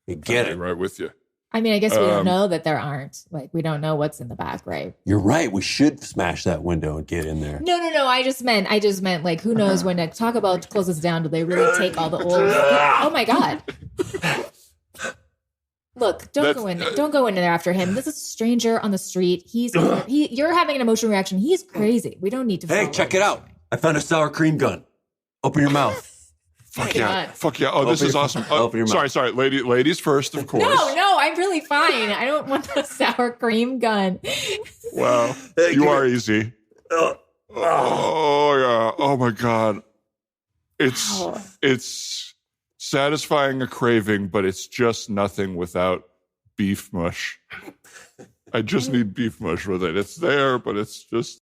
and get I'd it. be right with you. I mean, I guess we don't know that there aren't. Like, we don't know what's in the back, right? You're right. We should smash that window and get in there. No. I just meant like, who knows when a Taco Bell closes down, do they really take all the old? Oh my God! Look, don't go in there after him. This is a stranger on the street. You're having an emotional reaction. He's crazy. We don't need to. Hey, check it out! I found a sour cream gun. Open your mouth. Fuck yeah. Oh, this is awesome. Oh, sorry. Ladies first, of course. No, I'm really fine. I don't want the sour cream gun. Wow. You are easy. Oh, yeah. Oh, my God. It's satisfying a craving, but it's just nothing without beef mush. I just need beef mush with it. It's there, but it's just